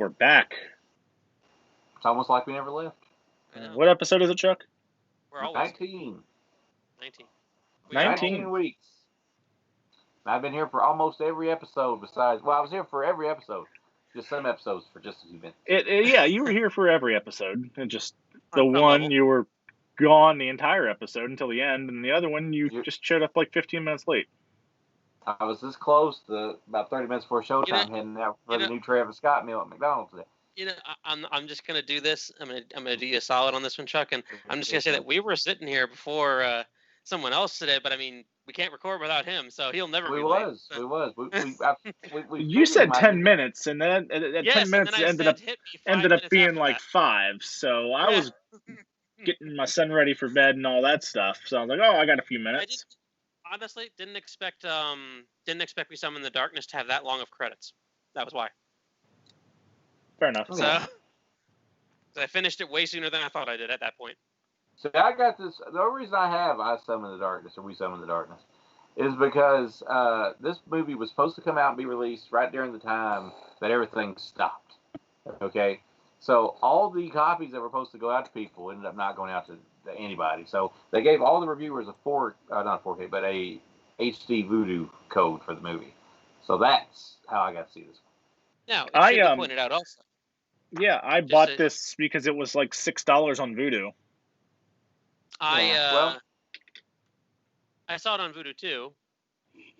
we're back. It's almost like we never left. What episode is it, Chuck? We're always 19. 19 weeks. I've been here for almost every episode besides... Well, I was here for every episode. Just some episodes for just a few minutes. Yeah, you were here for every episode. And just the one you were gone the entire episode until the end, and the other one you just showed up like 15 minutes late. I was this close to about 30 minutes before showtime heading out for the new Travis Scott meal at McDonald's today. I'm just gonna do this. I'm gonna do you a solid on this one, Chuck, and I'm just gonna say that we were sitting here before someone else today, but I mean we can't record without him, so he'll never be late. We was. You said 10 minutes, and then 10 minutes ended up being like 5. So I was getting my son ready for bed and all that stuff. So I was like, oh, I got a few minutes. Honestly, didn't expect We Summon the Darkness to have that long of credits. That was why. Fair enough. So I finished it way sooner than I thought I did at that point. So I got this. The only reason I have I Summon the Darkness or We Summon the Darkness is because this movie was supposed to come out and be released right during the time that everything stopped. Okay, so all the copies that were supposed to go out to people ended up not going out to anybody. So they gave all the reviewers not 4K, but a HD Voodoo code for the movie. So that's how I got to see this one. Now, it should be pointed out also. Yeah, I bought this because it was like $6 on Voodoo. I saw it on Voodoo too,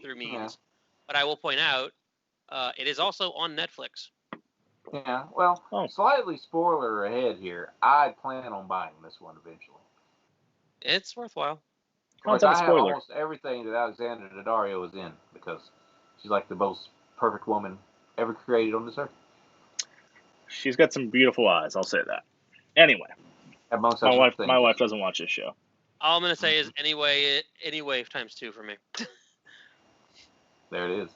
through means, but I will point out, it is also on Netflix. Yeah, well, slightly spoiler ahead here. I plan on buying this one eventually. It's worthwhile. I have almost everything that Alexandra Daddario is in because she's like the most perfect woman ever created on this earth. She's got some beautiful eyes, I'll say that. Anyway, my wife doesn't watch this show. All I'm going to say is anyway times 2 for me. There it is.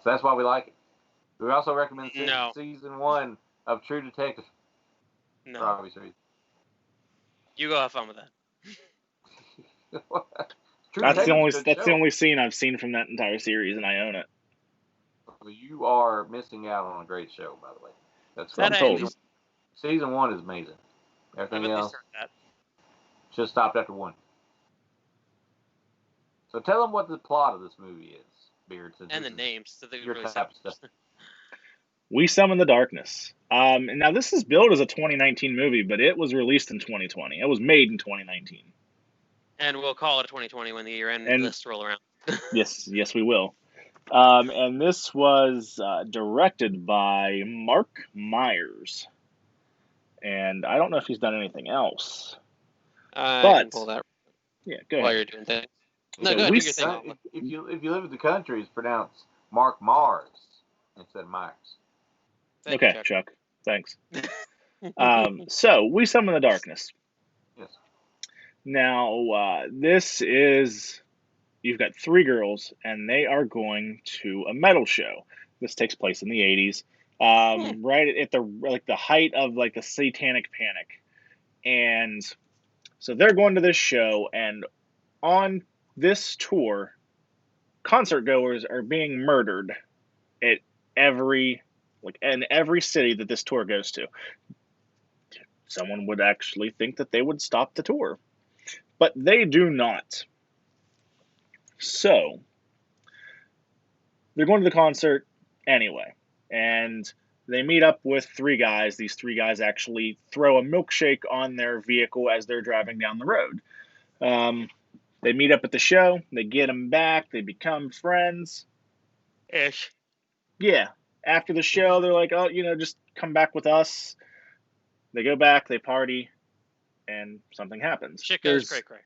So that's why we like it. We also recommend season 1 of True Detective. No. For obvious reasons. You go have fun with that. That's the only scene I've seen from that entire series, and I own it. You are missing out on a great show, by the way. That's what I'm told. Season 1 is amazing. Everything else just stopped after 1. So tell them what the plot of this movie is, Beard. And the names. So they really We Summon the Darkness. And now this is billed as a 2019 movie, but it was released in 2020. It was made in 2019. And we'll call it a 2020 when the year-end lists roll around. yes, we will. And this was directed by Marc Meyers. And I don't know if he's done anything else. I can pull that. Yeah, go ahead. While you're doing things. No, go ahead. Do your thing. If you live in the country, it's pronounced Marc Mars instead of Myers. Okay, Chuck. Thanks. So, We Summon the Darkness. Yes. Now, this is... You've got 3 girls, and they are going to a metal show. This takes place in the 80s, right at the height of like the Satanic Panic, and so they're going to this show. And on this tour, concert goers are being murdered in every city that this tour goes to. Someone would actually think that they would stop the tour, but they do not. So, they're going to the concert anyway, and they meet up with 3 guys. These 3 guys actually throw a milkshake on their vehicle as they're driving down the road. They meet up at the show. They get them back. They become friends. Ish. Yeah. After the show, they're like, oh, just come back with us. They go back, they party, and something happens. Shit goes cray-cray.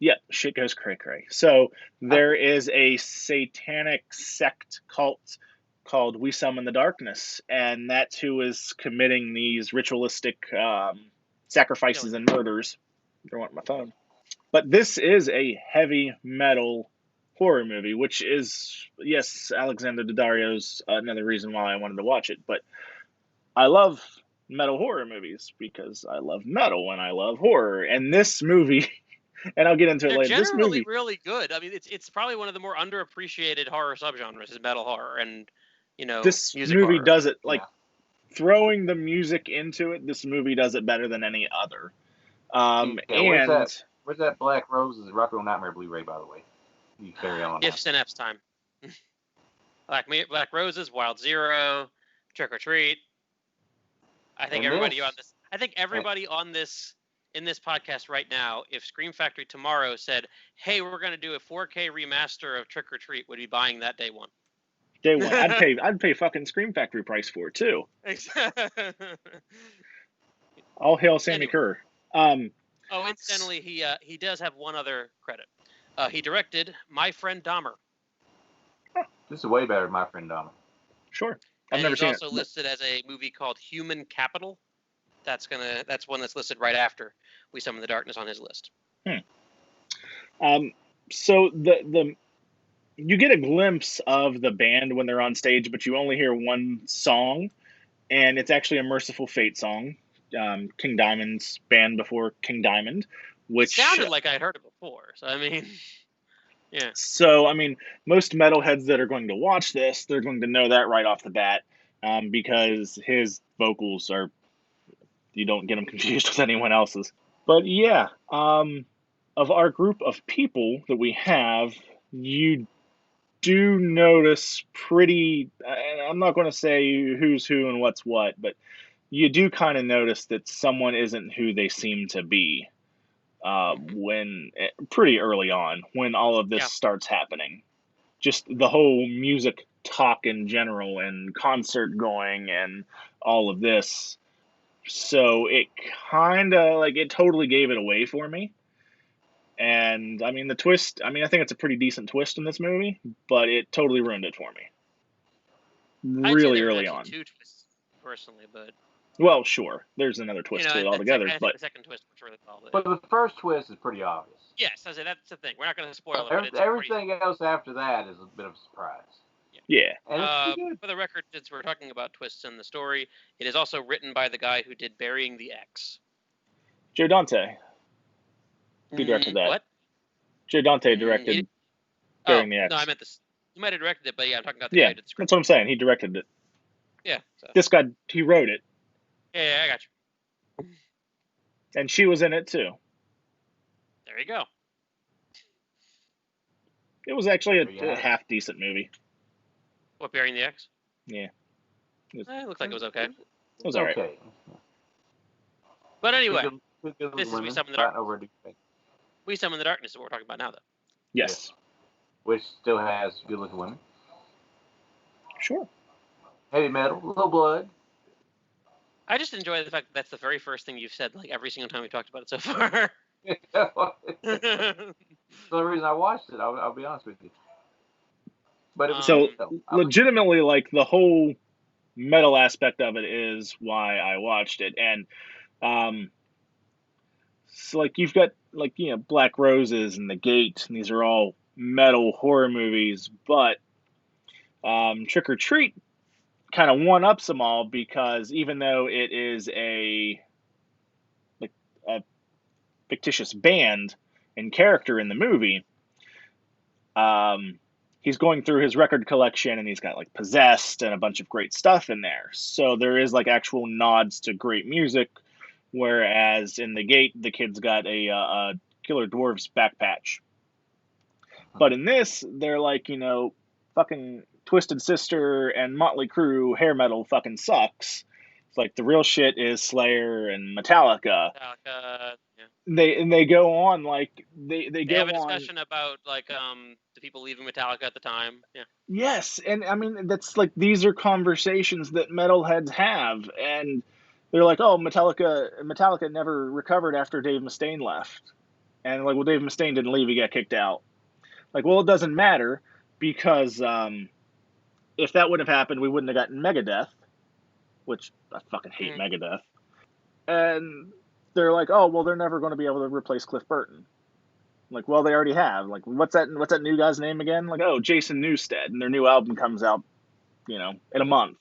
Yeah, shit goes cray-cray. So there is a satanic sect cult called We Summon the Darkness, and that's who is committing these ritualistic sacrifices and murders. I want my phone. But this is a heavy metal horror movie, which is, yes, Alexander Daddario's another reason why I wanted to watch it. But I love metal horror movies because I love metal and I love horror. And this movie... And I'll get into it later. This movie really good. I mean, it's probably one of the more underappreciated horror subgenres is metal horror, and this movie horror. Does it throwing the music into it, this movie does it better than any other. Yeah, where's that Black Roses Rock and Nightmare Blu-ray, by the way? You carry on. Gifts and F's time. Black Roses, Wild Zero, Trick or Treat. I think everybody on this in this podcast right now, if Scream Factory tomorrow said, "Hey, we're going to do a 4K remaster of Trick or Treat," would be buying that day one. Day one, I'd pay fucking Scream Factory price for it too. All hail Sammy Kerr. Incidentally, he does have one other credit. He directed My Friend Dahmer. This is way better than My Friend Dahmer. Sure. I've never seen it. He's also listed as a movie called Human Capital. That's one that's listed right after We Summon the Darkness on his list. So you get a glimpse of the band when they're on stage, but you only hear one song, and it's actually a Merciful Fate song, King Diamond's band before King Diamond, which sounded like I'd heard it before. So I mean, yeah. So I mean, most metalheads that are going to watch this, they're going to know that right off the bat, because his vocals are. You don't get them confused with anyone else's. But yeah, of our group of people that we have, you do notice pretty. I'm not going to say who's who and what's what, but you do kind of notice that someone isn't who they seem to be when pretty early on when all of this starts happening. Just the whole music talk in general and concert going and all of this. So it kind of it totally gave it away for me. And I mean, the twist, I think it's a pretty decent twist in this movie, but it totally ruined it for me. Really early on. Two twists, personally, but. Well, sure. There's another twist to it altogether. But the second twist was really solid. But the first twist is pretty obvious. Yes, I say that's the thing. We're not going to spoil it. Everything else after that is a bit of a surprise. Yeah. And for the record, since we're talking about twists in the story, it is also written by the guy who did Burying the X. Joe Dante. He directed that. What? Joe Dante directed Burying the X. No, I meant this. He might have directed it, but yeah, I'm talking about the guy who did the script. That's what I'm saying. He directed it. Yeah. So. This guy, he wrote it. Yeah, I got you. And she was in it too. There you go. It was actually a half decent movie. What, Burying the X? Yeah. It looked like it was okay. It was alright. Okay. But anyway, this is We Summon the Darkness. We Summon the Darkness is what we're talking about now, though. Yes. Which still has good-looking women. Sure. Heavy metal, a little blood. I just enjoy the fact that that's the very first thing you've said, every single time we've talked about it so far. That's the reason I watched it, I'll be honest with you. But it was so legitimately, the whole metal aspect of it is why I watched it, and so you've got Black Roses and The Gate, and these are all metal horror movies, but Trick or Treat kind of one-ups them all, because even though it is a fictitious band and character in the movie, he's going through his record collection, and he's got Possessed and a bunch of great stuff in there. So there is actual nods to great music, whereas in The Gate, the kid's got a Killer Dwarfs back patch. But in this, they're fucking Twisted Sister and Motley Crue hair metal fucking sucks. It's the real shit is Slayer and Metallica. Yeah. They go on they have a discussion about the people leaving Metallica at the time. Yeah. Yes, and I mean that's these are conversations that metalheads have, and they're oh, Metallica never recovered after Dave Mustaine left, and well, Dave Mustaine didn't leave; he got kicked out. Well, it doesn't matter, because if that wouldn't have happened, we wouldn't have gotten Megadeth, which I fucking hate Megadeth. And they're oh, well, they're never going to be able to replace Cliff Burton. Well, they already have. What's that new guy's name again? Oh, Jason Newsted, and their new album comes out, in a month,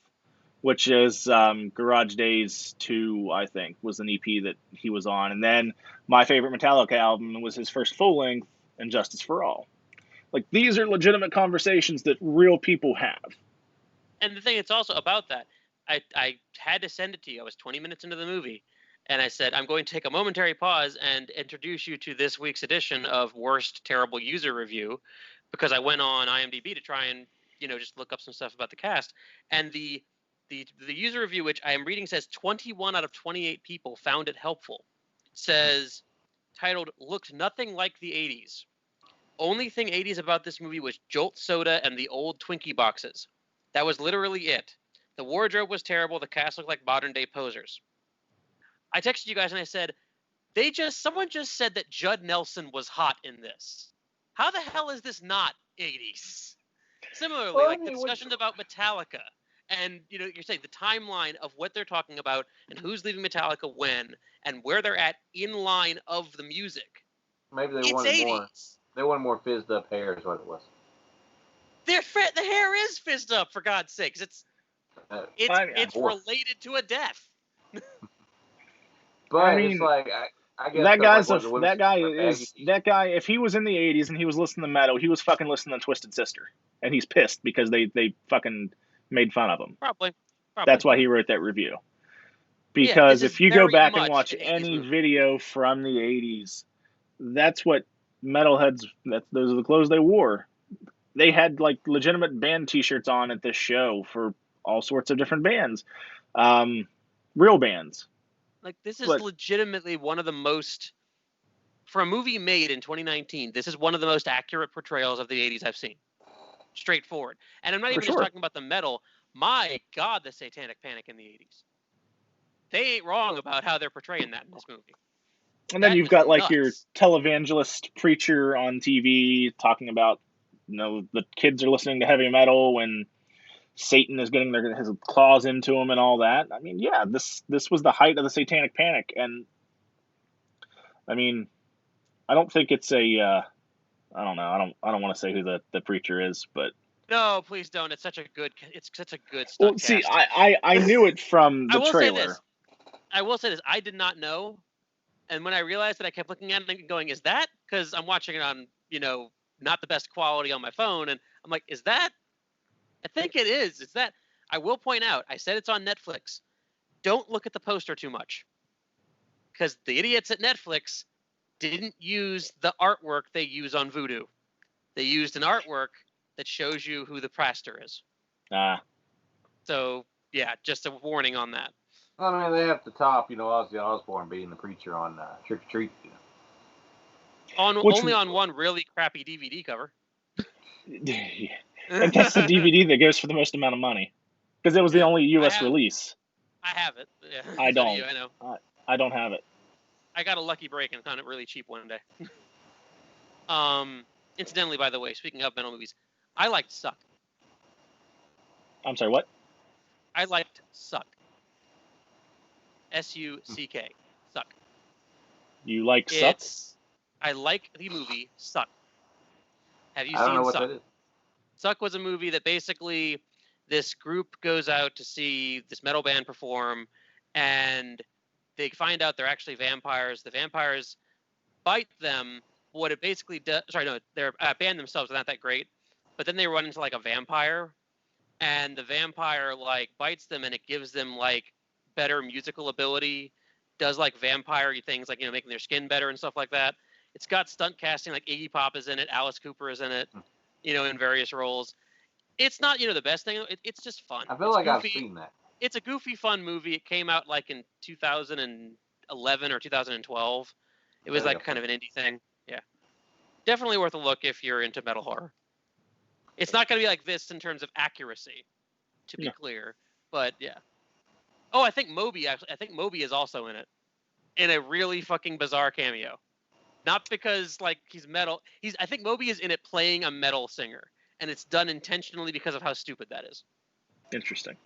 which is Garage Days 2, I think, was an EP that he was on. And then my favorite Metallica album was his first full-length, And Justice for All. These are legitimate conversations that real people have. And the thing it's also about that, I had to send it to you. I was 20 minutes into the movie, and I said, I'm going to take a momentary pause and introduce you to this week's edition of Worst Terrible User Review, because I went on IMDb to try and, just look up some stuff about the cast. And the user review, which I am reading, says 21 out of 28 people found it helpful. Says, titled, "Looked nothing like the 80s. Only thing 80s about this movie was Jolt Soda and the old Twinkie boxes. That was literally it. The wardrobe was terrible. The cast looked like modern day posers." I texted you guys and I said, someone just said that Judd Nelson was hot in this. How the hell is this not 80s? Similarly, the discussions about Metallica and, you're saying the timeline of what they're talking about and who's leaving Metallica when and where they're at in line of the music. Maybe they it's wanted 80s. more. They wanted more fizzed up hair is what it was. The hair is fizzed up, for God's sakes. It's related to a death. But I mean, it's like I guess that guy. If he was in the 80s and he was listening to metal, he was fucking listening to Twisted Sister, and he's pissed because they fucking made fun of him. Probably. That's why he wrote that review. Because if you go back and watch any video from the 80s, that's what metalheads. Those are the clothes they wore. They had like legitimate band T-shirts on at this show for all sorts of different bands, real bands. Like, this is legitimately one of the most, for a movie made in 2019, this is one of the most accurate portrayals of the 80s I've seen. Straightforward. And I'm not even just talking about the metal. My God, the Satanic Panic in the 80s. They ain't wrong about how they're portraying that in this movie. And then you've got like your televangelist preacher on TV talking about, the kids are listening to heavy metal when Satan is getting his claws into him and all that. I mean, yeah, this was the height of the Satanic Panic, and I mean, I don't think it's I don't know. I don't want to say who the preacher is, but no, please don't. It's such a good stunt well, see, I knew it from the trailer. I will say this. I did not know, and when I realized that, I kept looking at it and going, "Is that?" Because I'm watching it on not the best quality on my phone, and I'm like, "Is that?" I think it is. It's that. I will point out, I said it's on Netflix. Don't look at the poster too much. Because the idiots at Netflix didn't use the artwork they use on Vudu. They used an artwork that shows you who the pastor is. So, yeah, just a warning on that. I mean, they have the top, Ozzy Osbourne being the preacher on Trick or Treat. Only on one really crappy DVD cover. And that's the DVD that goes for the most amount of money, because it was the only U.S. release. I have it. Yeah. I don't. I know. I don't have it. I got a lucky break and found it really cheap one day. Incidentally, by the way, speaking of metal movies, I liked Suck. I'm sorry, what? I liked Suck. S-U-C-K. Suck. You like Suck? I like the movie Suck. Have you seen Suck? I don't know what Suck? that is. Suck was a movie that basically this group goes out to see this metal band perform, and they find out they're actually vampires. The vampires bite them. What it basically does, their band themselves are not that great, but then they run into like a vampire, and the vampire like bites them, and it gives them like better musical ability, does like vampire things like making their skin better and stuff like that. It's got stunt casting, like Iggy Pop is in it, Alice Cooper is in it. In various roles. It's not, the best thing. It's just fun. I feel like I've seen that. It's a goofy, fun movie. It came out like in 2011 or 2012. It was like kind of an indie thing. Yeah. Definitely worth a look if you're into metal horror. It's not going to be like this in terms of accuracy, to be clear. But yeah. Oh, I think Moby is also in it. In a really fucking bizarre cameo. Not because like he's metal. I think Moby is in it playing a metal singer, and it's done intentionally because of how stupid that is. Interesting.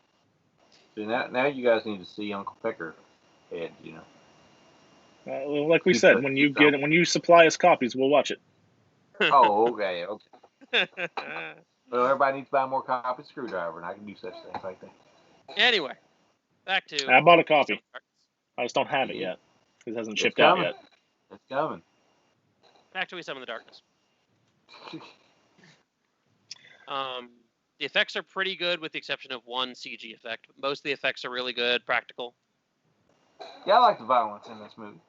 So now you guys need to see Uncle Pecker head. Well, like we said, when you supply us copies, we'll watch it. Oh, okay. Well, everybody needs to buy more copies of Screwdriver, and I can do such things like that. Anyway, back to. I bought a copy. I just don't have it yet. It hasn't shipped out yet. It's coming. Back to We Summon the Darkness. The effects are pretty good, with the exception of one CG effect. Most of the effects are really good, practical. Yeah, I like the violence in this movie.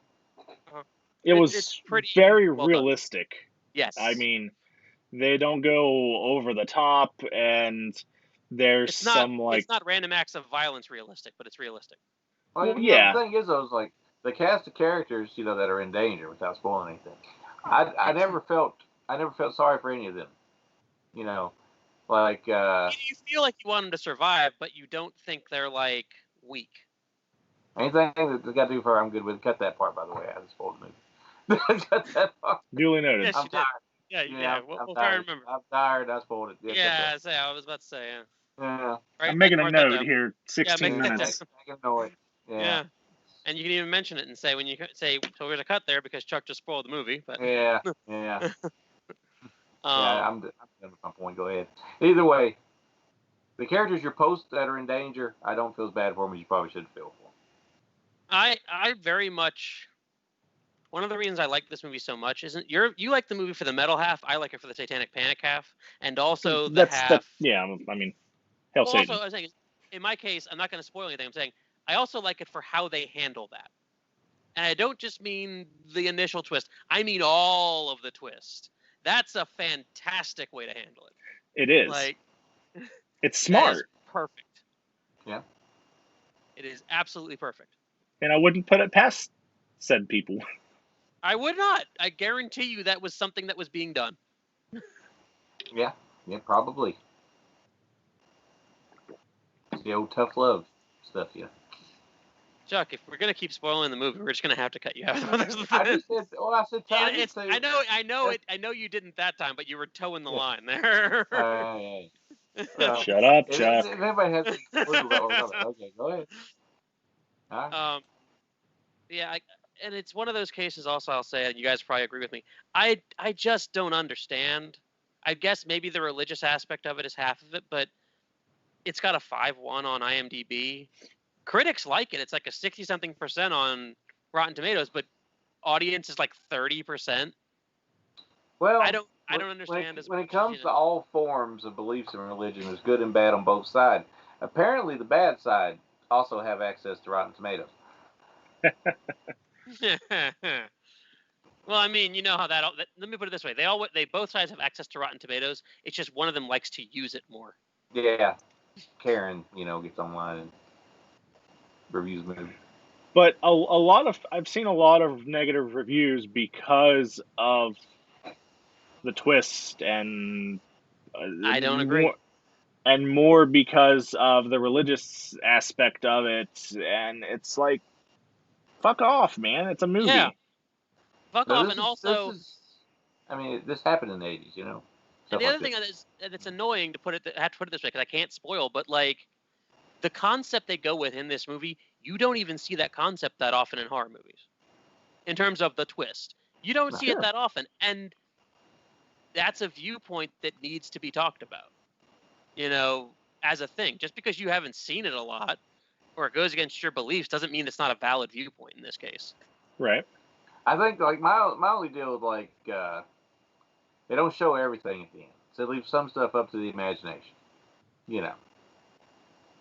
It was it's pretty very well done. realistic. Yes. I mean, they don't go over the top, and there's It's not random acts of violence realistic, but it's realistic. Well, yeah. The thing is, though, is like the cast of characters, that are in danger, without spoiling anything. I never felt sorry for any of them. Like you feel like you want them to survive, but you don't think they're like weak. anything that they got to do for her, I'm good with. Cut that part, by the way. I just spoiled the movie. Cut that part. Duly noted. Yes, I'm tired. Yeah. We'll try to remember. I'm tired. I spoiled it. Yeah, I was about to say. Yeah. Right, I'm making a mark that note down. here. 16 make that minutes. Make a note. Yeah. And you can even mention it and say when you say, so there's a cut there because Chuck just spoiled the movie. But Yeah. I'm done with my point. Go ahead. Either way, the characters you're post that are in danger, I don't feel as bad for them as you probably should feel for them. I very much. One of the reasons I like this movie so much isn't you like the movie for the metal half. I like it for the Satanic Panic half, and also the half. Yeah, I mean, Hail Satan. Also, I was saying, in my case, I'm not going to spoil anything. I'm saying I also like it for how they handle that, and I don't just mean the initial twist. I mean all of the twist. That's a fantastic way to handle it. It is. Like, it's smart. That is perfect. Yeah. It is absolutely perfect. And I wouldn't put it past said people. I would not. I guarantee you that was something that was being done. Yeah, probably. It's the old tough love stuff, Chuck, if we're gonna keep spoiling the movie, we're just gonna have to cut you out. I just said, I said time. I know you didn't that time, but you were towing the line there. Shut up, Chuck. If anybody has any clue about okay, go ahead. All right. Yeah, and it's one of those cases. Also, I'll say, and you guys probably agree with me. I just don't understand. I guess maybe the religious aspect of it is half of it, but it's got a 5.1 on IMDb. Critics like it. It's like a 60-something% on Rotten Tomatoes, but audience is like 30%. Well, I don't understand when it comes to all forms of beliefs and religion, there's good and bad on both sides. Apparently, the bad side also have access to Rotten Tomatoes. Well, I mean, you know how that. Let me put it this way: they both sides have access to Rotten Tomatoes. It's just one of them likes to use it more. Yeah, Karen, gets online and reviews movies. But I've seen a lot of negative reviews because of the twist, and I don't agree. More because of the religious aspect of it, and it's like, fuck off, man! It's a movie. Yeah. Fuck off, and also, this happened in the 80s, And the other thing is, and it's annoying to have to put it this way because I can't spoil, but like the concept they go with in this movie, you don't even see that concept that often in horror movies. In terms of the twist, you don't see it that often, and that's a viewpoint that needs to be talked about. As a thing, just because you haven't seen it a lot or it goes against your beliefs doesn't mean it's not a valid viewpoint in this case. Right. I think like my only deal with they don't show everything at the end, so they leave some stuff up to the imagination.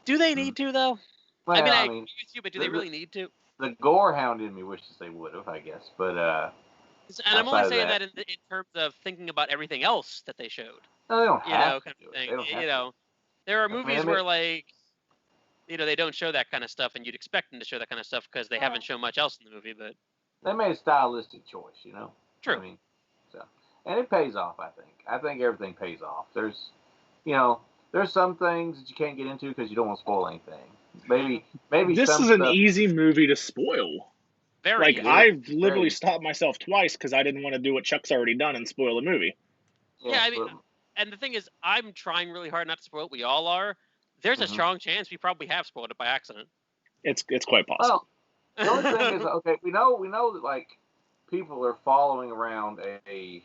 Do they need to though? Well, I agree with you, but do they really need to? The gore hound in me wishes they would have, I guess, but and I'm only saying that in terms of thinking about everything else that they showed. No, they don't have kind of thing. There are movies where they don't show that kind of stuff, and you'd expect them to show that kind of stuff because they haven't shown much else in the movie. But they made a stylistic choice, True. And it pays off. I think everything pays off. There's some things that you can't get into because you don't want to spoil anything. Maybe this is an easy movie to spoil. Very easy. I've literally stopped myself twice because I didn't want to do what Chuck's already done and spoil the movie. Yeah, and the thing is, I'm trying really hard not to spoil it. We all are. There's a strong chance we probably have spoiled it by accident. It's quite possible. Well, the only thing is, okay, we know that people are following around a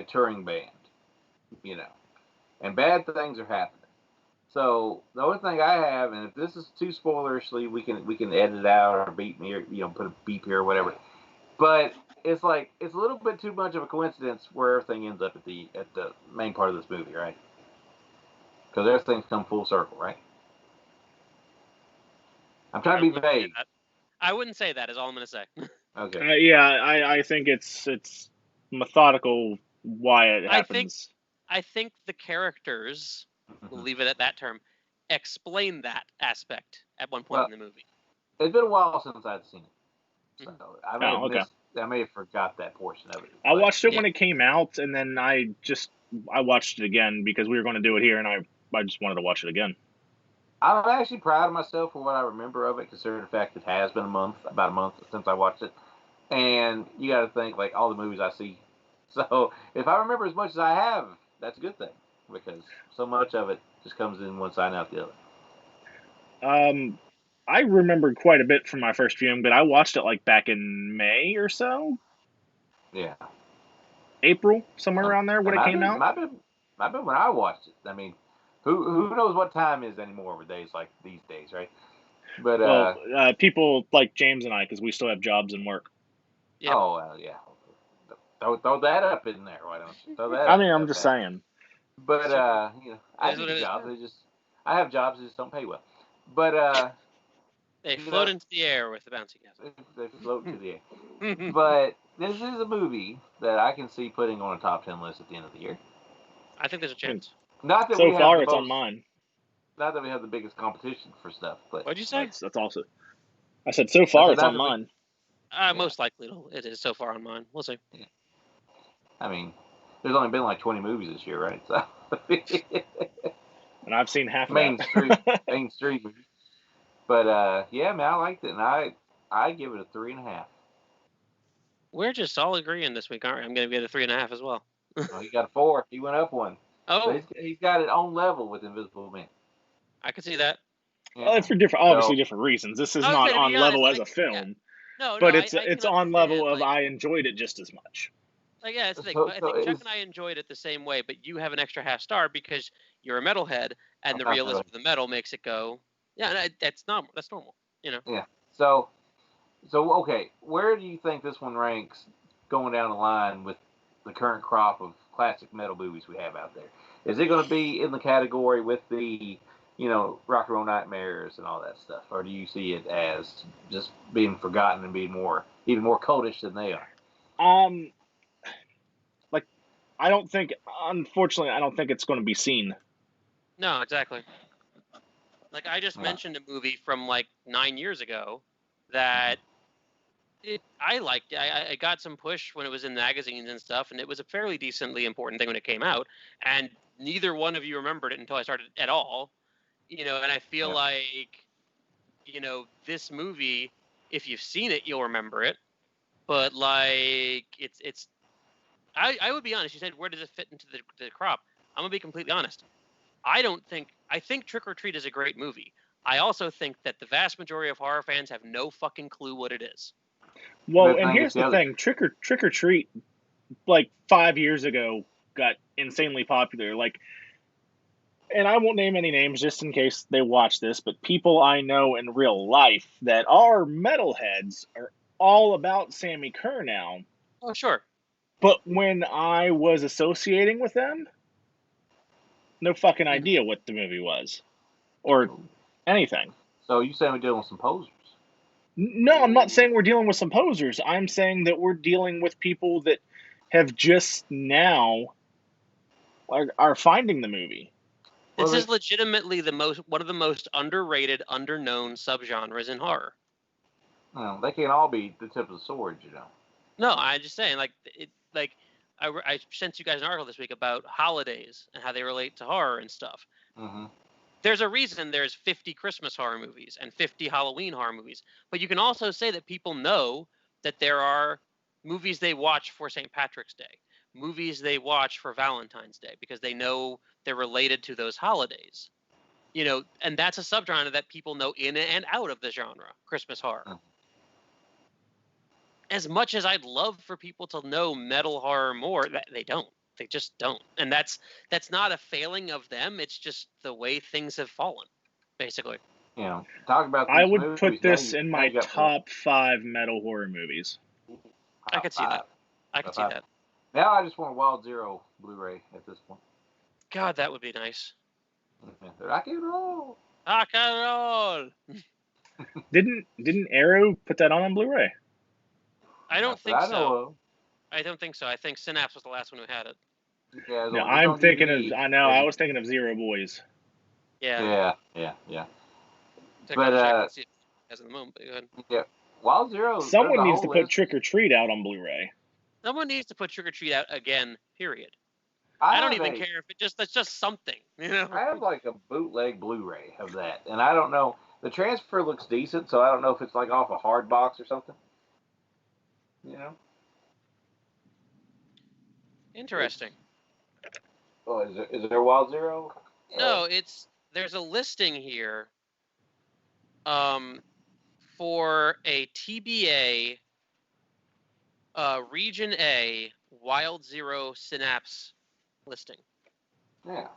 touring band, and bad things are happening. So the only thing I have, and if this is too spoilerously, we can edit it out or beep me or put a beep here or whatever. But it's it's a little bit too much of a coincidence where everything ends up at the main part of this movie, right? Because everything's come full circle, right? I'm trying to be vague. I wouldn't say that. Is all I'm going to say. Okay. Yeah, I think it's methodical why it happens. I think the characters, we'll leave it at that term, explain that aspect at one point in the movie. It's been a while since I'd seen it, so I may have missed. I may have forgot that portion of it. I watched it when it came out, and then I watched it again because we were going to do it here, and I just wanted to watch it again. I'm actually proud of myself for what I remember of it, considering the fact it has been about a month since I watched it. And you got to think, like, all the movies I see. So if I remember as much as I have, that's a good thing, because so much of it just comes in one side and out the other. I remembered quite a bit from my first viewing, but I watched it like back in May or so. Yeah. April, somewhere around there when it came out. Might have been when I watched it. I mean, who knows what time is anymore with days like these days, right? But people like James and I, because we still have jobs and work. Yep. Oh yeah. Throw that up in there, why don't you? Throw that. I mean, I'm just saying. But you know, I have jobs. I have jobs that just don't pay well. But they float into the air with the bouncy castle. They float into the air. But this is a movie that I can see putting on a top 10 list at the end of the year. I think there's a chance. Not that so far, it's on mine. Not that we have the biggest competition for stuff, but what'd you say? That's also. I said so far it's on mine. Most likely it is so far on mine. We'll see. Yeah. I mean, there's only been like 20 movies this year, right? So. And I've seen half of Main Street movies. But yeah, man, I liked it, and I give it a 3.5. We're just all agreeing this week, aren't we? I'm going to give it a 3.5 as well. Oh, he got a 4. He went up 1. Oh, so he's got it on level with Invisible Man. I could see that. Yeah. Well, it's for different reasons. This is not on level as a film. Yeah. No, but it's on level of I enjoyed it just as much. Like, yeah, it's the thing. I think Chuck and I enjoyed it the same way, but you have an extra half star because you're a metalhead, and the realism of the metal makes it go. Yeah, that's normal. You know. Yeah. So okay, where do you think this one ranks going down the line with the current crop of classic metal movies we have out there? Is it going to be in the category with the, Rock and Roll Nightmares and all that stuff, or do you see it as just being forgotten and being even more cultish than they are? Unfortunately, I don't think it's going to be seen. No, exactly. Like, I just mentioned a movie from, 9 years ago that I liked. I got some push when it was in magazines and stuff, and it was a fairly decently important thing when it came out, and neither one of you remembered it until I started at all. And I feel like, this movie, if you've seen it, you'll remember it. But, it's I would be honest. You said, where does it fit into the crop? I'm going to be completely honest. I think Trick or Treat is a great movie. I also think that the vast majority of horror fans have no fucking clue what it is. Well, and here's the thing. Trick or Treat, 5 years ago, got insanely popular. And I won't name any names just in case they watch this, but people I know in real life that are metalheads are all about Sammy Kerr now. Oh, sure. But when I was associating with them, no fucking idea what the movie was. Or anything. So you saying we're dealing with some posers? No, I'm not saying we're dealing with some posers. I'm saying that we're dealing with people that have just now are finding the movie. This is legitimately one of the most underrated, underknown subgenres in horror. Well, they can't all be the tip of the sword, No, I'm just saying, I sent you guys an article this week about holidays and how they relate to horror and stuff. Mm-hmm. There's a reason there's 50 Christmas horror movies and 50 Halloween horror movies. But you can also say that people know that there are movies they watch for St. Patrick's Day, movies they watch for Valentine's Day, because they know they're related to those holidays. And that's a subgenre that people know in and out of the genre, Christmas horror. Mm-hmm. As much as I'd love for people to know metal horror more, they don't. They just don't. And that's not a failing of them. It's just the way things have fallen, basically. Talk about I would put this in my top 5 metal horror movies. I could see that. I could see that. Now I just want Wild Zero Blu-ray at this point. God, that would be nice. Rock and roll. Rock and roll. Didn't Arrow put that on Blu-ray? I don't Not that think I know so. of. I don't think so. I think Synapse was the last one who had it. Yeah, No, it's I'm on thinking DVD. of. I know. I was thinking of Zero Boys. Yeah. Yeah. So I But gotta check and see if it has in the moment. But go ahead. yeah, Wild Zero. There's Someone a needs whole to put list. Trick or Treat out on Blu-ray. Someone needs to put Trick or Treat out again. Period. I I don't have even care if that's just something. You know. I have like a bootleg Blu-ray of that, and I don't know. The transfer looks decent, so I don't know if it's like off a hard box or something. You know? Interesting. Oh, is there Wild Zero? No, there's a listing here. For a TBA, Region A Wild Zero Synapse listing. Yeah.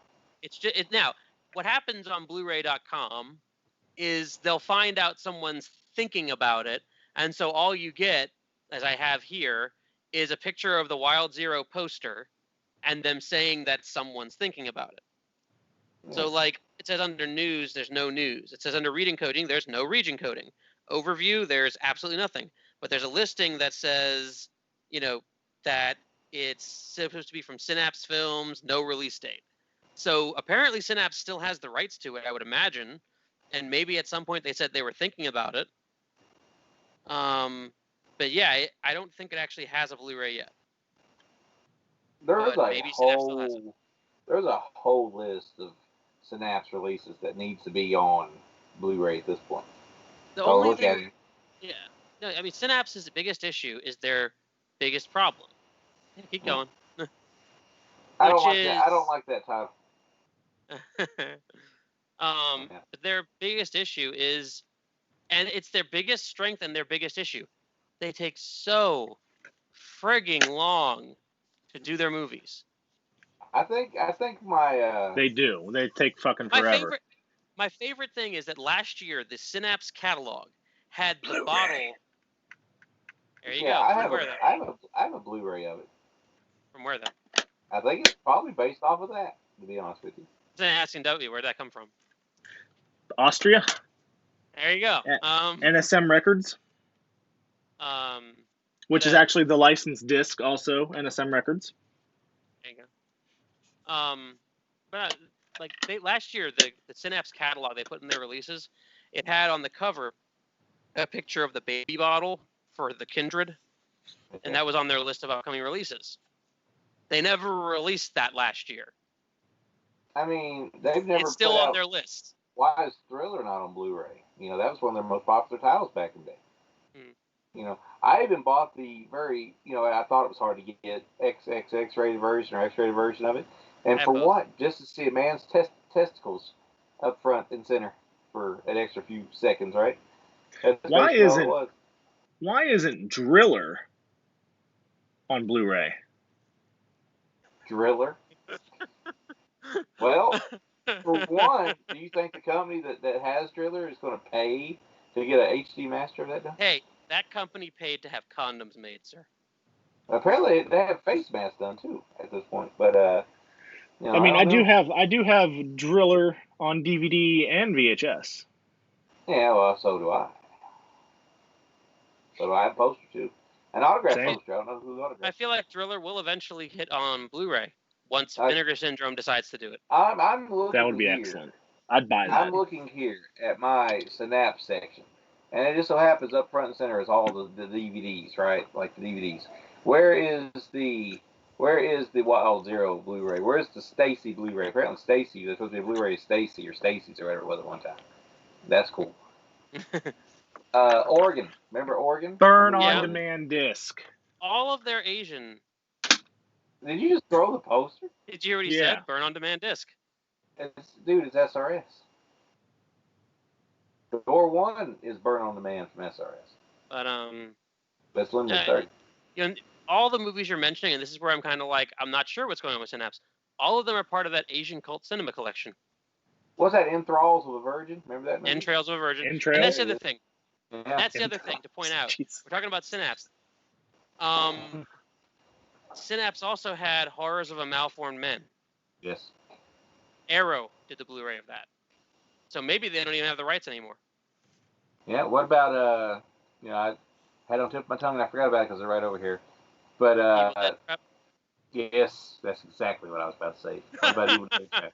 It's just now. What happens on Blu-ray.com is they'll find out someone's thinking about it, and so all you get, as I have here, is a picture of the Wild Zero poster, and them saying that someone's thinking about it. Yeah. So, like, it says under news, there's no news. It says under reading coding, there's no region coding. Overview, there's absolutely nothing. But there's a listing that says, that it's supposed to be from Synapse Films, no release date. So apparently Synapse still has the rights to it, I would imagine. And maybe at some point they said they were thinking about it. But yeah, I don't think it actually has a Blu-ray yet. There's But a maybe Synapse still has it. there's a whole list of Synapse releases that needs to be on Blu-ray at this point. The So only look at thing, it. yeah, no, I mean Synapse's biggest issue is their biggest problem. Yeah, keep going. I don't like that title. But their biggest issue is, and it's their biggest strength and their biggest issue. They take so frigging long to do their movies. I think my They do. They take fucking forever. My favorite thing is that last year the Synapse catalog had the Blu-ray. bottle. There you yeah, go. I have a Blu-ray of it. From where though? I think it's probably based off of that, to be honest with you. I'm asking W, where'd that come from? Austria. There you go. NSM Records. Which is actually the licensed disc, also NSM Records. There you go. But like last year, the Synapse catalog they put in their releases, it had on the cover a picture of the baby bottle for the Kindred, and that was on their list of upcoming releases. They never released that last year. I mean, they've never. It's still on their list. Why is Thriller not on Blu-ray? That was one of their most popular titles back in the day. I even bought the very, I thought it was hard to get XXX rated version or X-rated version of it. And for what? Just to see a man's testicles up front and center for an extra few seconds, right? Why isn't Driller on Blu-ray? Driller? Well, for one, do you think the company that has Driller is going to pay to get an HD master of that done? Hey, that company paid to have condoms made, sir. Apparently, they have face masks done too at this point. But I mean, I do have Driller on DVD and VHS. Yeah, well, so do I. So do I have a poster too, an autograph poster. I don't know who's autographed. I feel like Driller will eventually hit on Blu-ray once Vinegar Syndrome decides to do it. I'm looking. That would be excellent. I'd buy that. I'm looking here at my Synapse section, and it just so happens up front and center is all the DVDs, right? Like the DVDs. Where is the Wild Zero Blu-ray? Where's the Stacy Blu-ray? Apparently Stacy, there's supposed to be a Blu-ray of Stacy or Stacy's or whatever it was at one time. That's cool. Oregon. Remember Oregon? Burn on demand disc. All of their Asian. Did you just throw the poster? Did you hear what he said? Burn on demand disc. It's SRS. Door 1 is Burn on Demand from SRS. But That's limited 30. All the movies you're mentioning, and this is where I'm kind of like, I'm not sure what's going on with Synapse. All of them are part of that Asian cult cinema collection. What's that? Enthralls of a Virgin? Remember that movie? Entrails of a Virgin. Entrails? And that's the other thing. Yeah. That's the other thing to point out. Jeez. We're talking about Synapse. Synapse also had Horrors of a Malformed Men. Yes. Arrow did the Blu-ray of that. So maybe they don't even have the rights anymore. Yeah. What about I had on tip of my tongue and I forgot about it because they're right over here. But Evil Dead Prep. yes, that's exactly what I was about to say. What about Evil Dead Prep?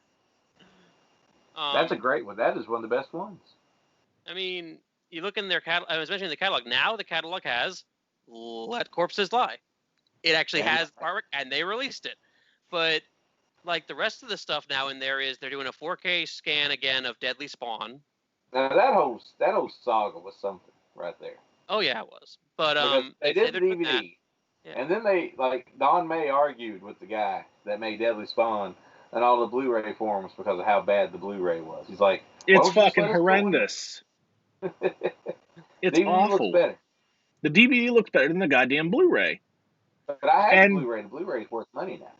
That's a great one. That is one of the best ones. I mean, you look in their catalog. I was mentioning the catalog. Now the catalog has Let Corpses Lie. It actually has artwork, and they released it. But like the rest of the stuff now in there is they're doing a 4K scan again of Deadly Spawn. Now that whole saga was something right there. Oh yeah, it was. But because they did the DVD, yeah. and then they Don May argued with the guy that made Deadly Spawn and all the Blu-ray forums because of how bad the Blu-ray was. He's like, it's fucking horrendous. It's DVD awful. looks better. The DVD looks better than the goddamn Blu-ray. But I have the Blu-ray. The Blu-ray is worth money now.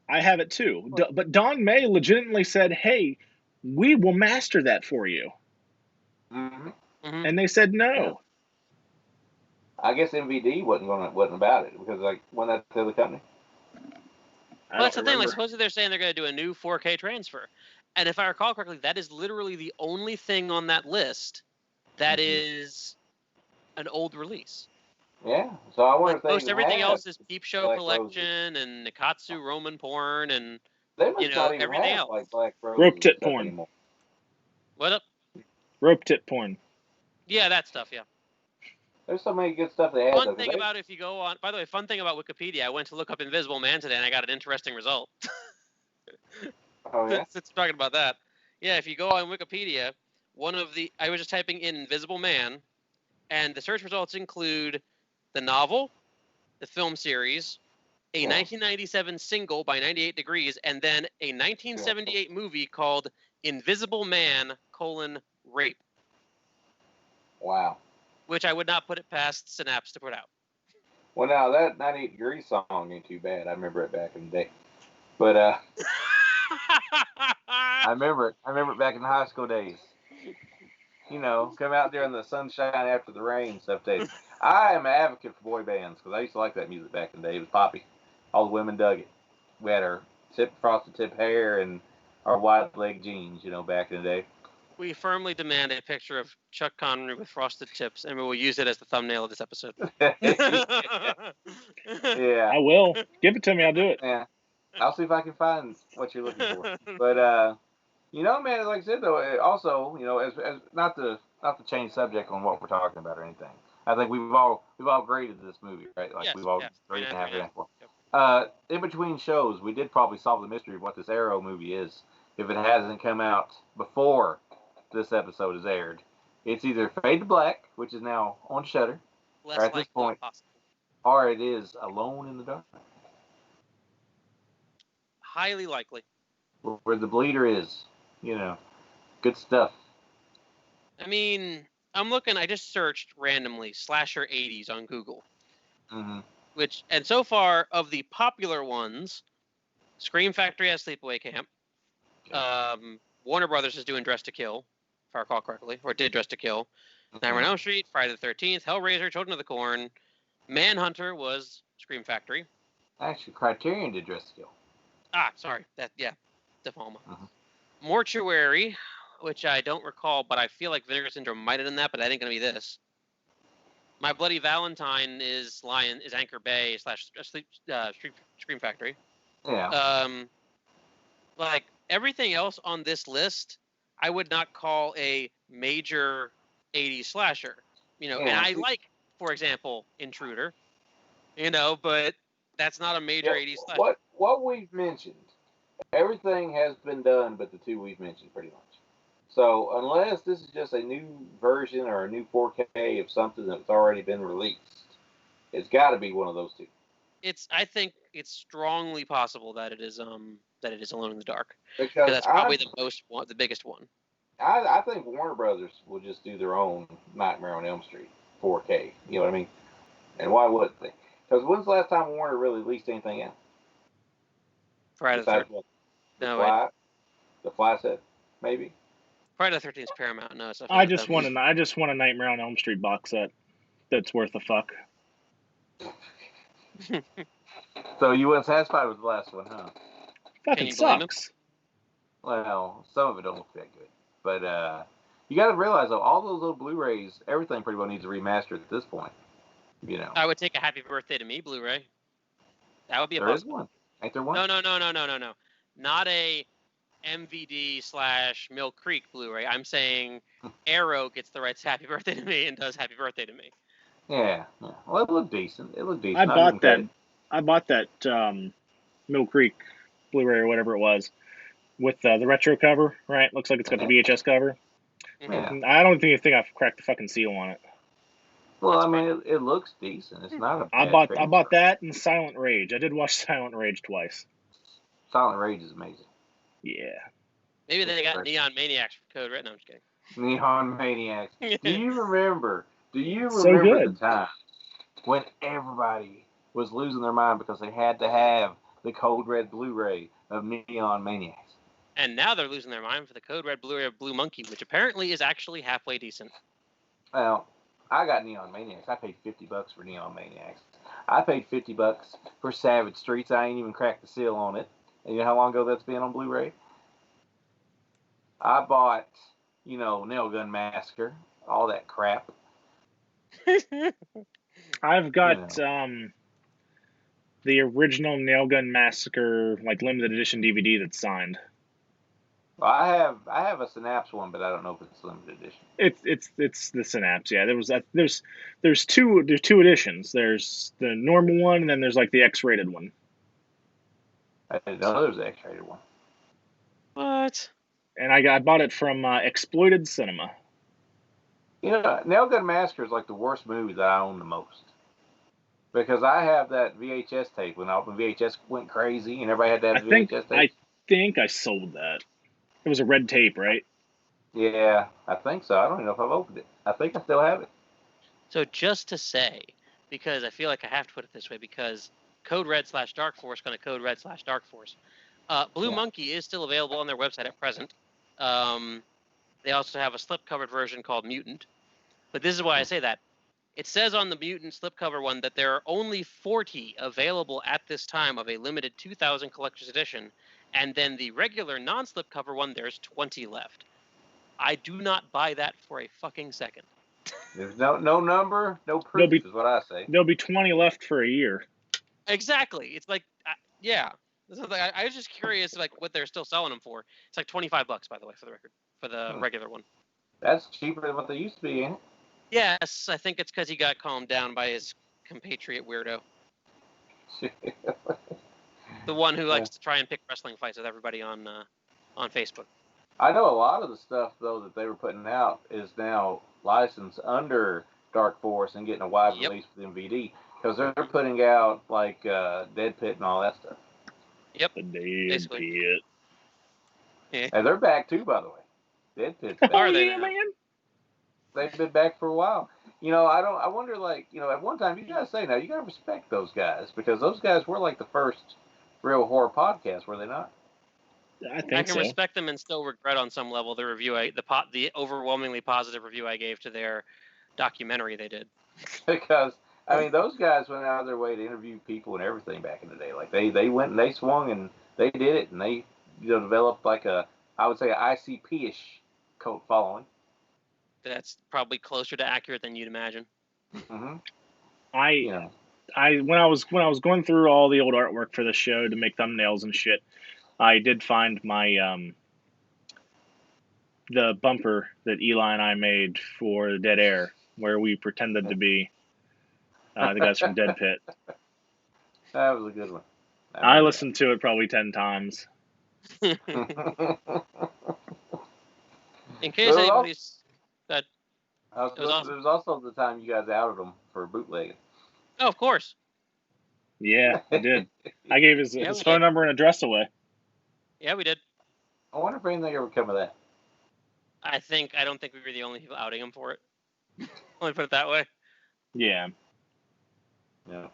I have it too. But Don May legitimately said, "Hey, we will master that for you." Mm-hmm. Mm-hmm. And they said no. Yeah. I guess MVD wasn't about it because wasn't that the other company? Well, that's the thing. Like, supposedly they're saying they're going to do a new 4K transfer, and if I recall correctly, that is literally the only thing on that list that is an old release. Yeah, so I wonder if they most everything else is Peep Show Black Collection and Nikatsu Roman porn and they must not even everything have, else. Like Black Roses rope tit porn. Anymore. What up? Rope tit porn. Yeah, that stuff. Yeah. There's so many good stuff they had. Fun thing about if you go on. By the way, fun thing about Wikipedia. I went to look up Invisible Man today, and I got an interesting result. Oh yeah. Since we're talking about that, yeah. If you go on Wikipedia, I was just typing in Invisible Man, and the search results include the novel, the film series, a 1997 single by 98 Degrees, and then a 1978 movie called Invisible Man: Rape. Wow. Which I would not put it past Synapse to put out. Well, now that 98 Degrees song ain't too bad. I remember it back in the day. But I remember it back in the high school days. Come out there in the sunshine after the rain stuff. I am an advocate for boy bands because I used to like that music back in the day. It was poppy. All the women dug it. We had our frosted tip hair and our wide leg jeans, back in the day. We firmly demand a picture of Chuck Connery with frosted tips, and we will use it as the thumbnail of this episode. Yeah. I will. Give it to me. I'll do it. Yeah. I'll see if I can find what you're looking for. But, man, like I said, though, also, as not to change subject on what we're talking about or anything. I think we've all graded this movie, right? Like yes, we've all 3.5, 3.5. Yep. In between shows, we did probably solve the mystery of what this Arrow movie is. If it hasn't come out before this episode is aired, it's either Fade to Black, which is now on Shudder, at this point, or it is Alone in the Dark. Highly likely. Where the bleeder is, good stuff. I mean, I'm looking. I just searched randomly slasher 80s on Google. Mm-hmm. And so far of the popular ones, Scream Factory has Sleepaway Camp. Warner Brothers is doing Dress to Kill, if I recall correctly, or did Dress to Kill. Nightmare on Elm Street, Friday the 13th, Hellraiser, Children of the Corn, Manhunter was Scream Factory. Actually, Criterion did Dress to Kill. Sorry, De Palma. Mm-hmm. Mortuary, which I don't recall, but I feel like Vinegar Syndrome might have done that, but I think it's gonna be this. My Bloody Valentine is Anchor Bay / Scream Factory. Yeah. Like everything else on this list, I would not call a major 80s slasher. And I like, for example, Intruder. But that's not a major 80s slasher. What we've mentioned, everything has been done but the two we've mentioned pretty much. So unless this is just a new version or a new 4K of something that's already been released, it's got to be one of those two. I think it's strongly possible that it is Alone in the Dark, because that's probably the biggest one. I think Warner Brothers will just do their own Nightmare on Elm Street 4K. You know what I mean? And why wouldn't they? Because when's the last time Warner really released anything out? Friday the 13th. The Fly set, maybe. Friday the 13th is Paramount. No, it's not. I just want a Nightmare on Elm Street box set that's worth a fuck. So you weren't satisfied with the last one, huh? Fucking sucks. Well, some of it don't look that good. But you got to realize, though, all those little Blu-rays, everything pretty well needs a remaster at this point. You know. I would take a Happy Birthday to Me Blu-ray. That would be a There is possible. one. Ain't there one? No. Not a MVD/Mill Creek Blu-ray. I'm saying Arrow gets the rights to Happy Birthday to Me and does Happy Birthday to Me. Yeah. Well, it looked decent. I bought that Mill Creek Blu-ray or whatever it was with the retro cover. Right, looks like it's got the VHS cover. Yeah. I don't think I've cracked the fucking seal on it. Well, I mean, it looks decent. It's not a I bad bought that and Silent Rage. I did watch Silent Rage twice. Silent Rage is amazing. Yeah. Maybe they got Neon Maniacs for Code Red. No, I'm just kidding. Neon Maniacs. Do you remember So good. the time when everybody was losing their mind because they had to have the Code Red Blu-ray of Neon Maniacs? And now they're losing their mind for the Code Red Blu-ray of Blue Monkey, which apparently is actually halfway decent. Well, I got Neon Maniacs. I paid $50 for Neon Maniacs. I paid $50 for Savage Streets. I ain't even cracked the seal on it. And you know how long ago that's been on Blu-ray? I bought, Nail Gun Massacre, all that crap. I've got the original Nail Gun Massacre like limited edition DVD that's signed. Well, I have a Synapse one, but I don't know if it's limited edition. It's the Synapse. Yeah, there's two editions. There's the normal one, and then there's like the X-rated one. I didn't know there was an X-rated one. What? And I bought it from Exploited Cinema. Nail Gun Massacre is like the worst movie that I own the most. Because I have that VHS tape when VHS went crazy and everybody had to have VHS tape. I think I sold that. It was a red tape, right? Yeah, I think so. I don't even know if I've opened it. I think I still have it. So just to say, because I feel like I have to put it this way, because Code Red/Dark Force going to Code Red/Dark Force. Blue Monkey is still available on their website at present. They also have a slipcovered version called Mutant. But this is why I say that. It says on the Mutant slipcover one that there are only 40 available at this time of a limited 2000 collector's edition. And then the regular non-slipcover one, there's 20 left. I do not buy that for a fucking second. There's no number, no proof, is what I say. There'll be 20 left for a year. Exactly. It's like, yeah. I was just curious, like, what they're still selling them for. It's like $25, by the way, for the record, for the regular one. That's cheaper than what they used to be, ain't it? Yes, I think it's because he got calmed down by his compatriot weirdo. The one who likes to try and pick wrestling fights with everybody on Facebook. I know a lot of the stuff, though, that they were putting out is now licensed under Dark Force and getting a wide release with MVD. Because they're putting out, like, Dead Pit and all that stuff. Yep. The Dead Pit. Yeah. And they're back, too, by the way. Dead Pit's back. Are they, man? They've been back for a while. I wonder, like, at one time, you gotta say now, you gotta respect those guys, because those guys were, like, the first real horror podcast, were they not? I can respect them and still regret on some level the review the overwhelmingly positive review I gave to their documentary they did. Because I mean, those guys went out of their way to interview people and everything back in the day. Like they went and they swung and they did it, and they developed like I would say an ICP-ish cult following. That's probably closer to accurate than you'd imagine. Mm-hmm. When I was going through all the old artwork for the show to make thumbnails and shit, I did find my the bumper that Eli and I made for the Dead Air, where we pretended to be the guys from Dead Pit. That was a good one. I listened to it probably 10 times. In case anybody's that it was also the time you guys outed him for bootlegging. Oh, of course. Yeah, I did. I gave his phone number and address away. Yeah, we did. I wonder if anything ever come of that. I don't think we were the only people outing him for it. Let me put it that way. Yeah. Yeah.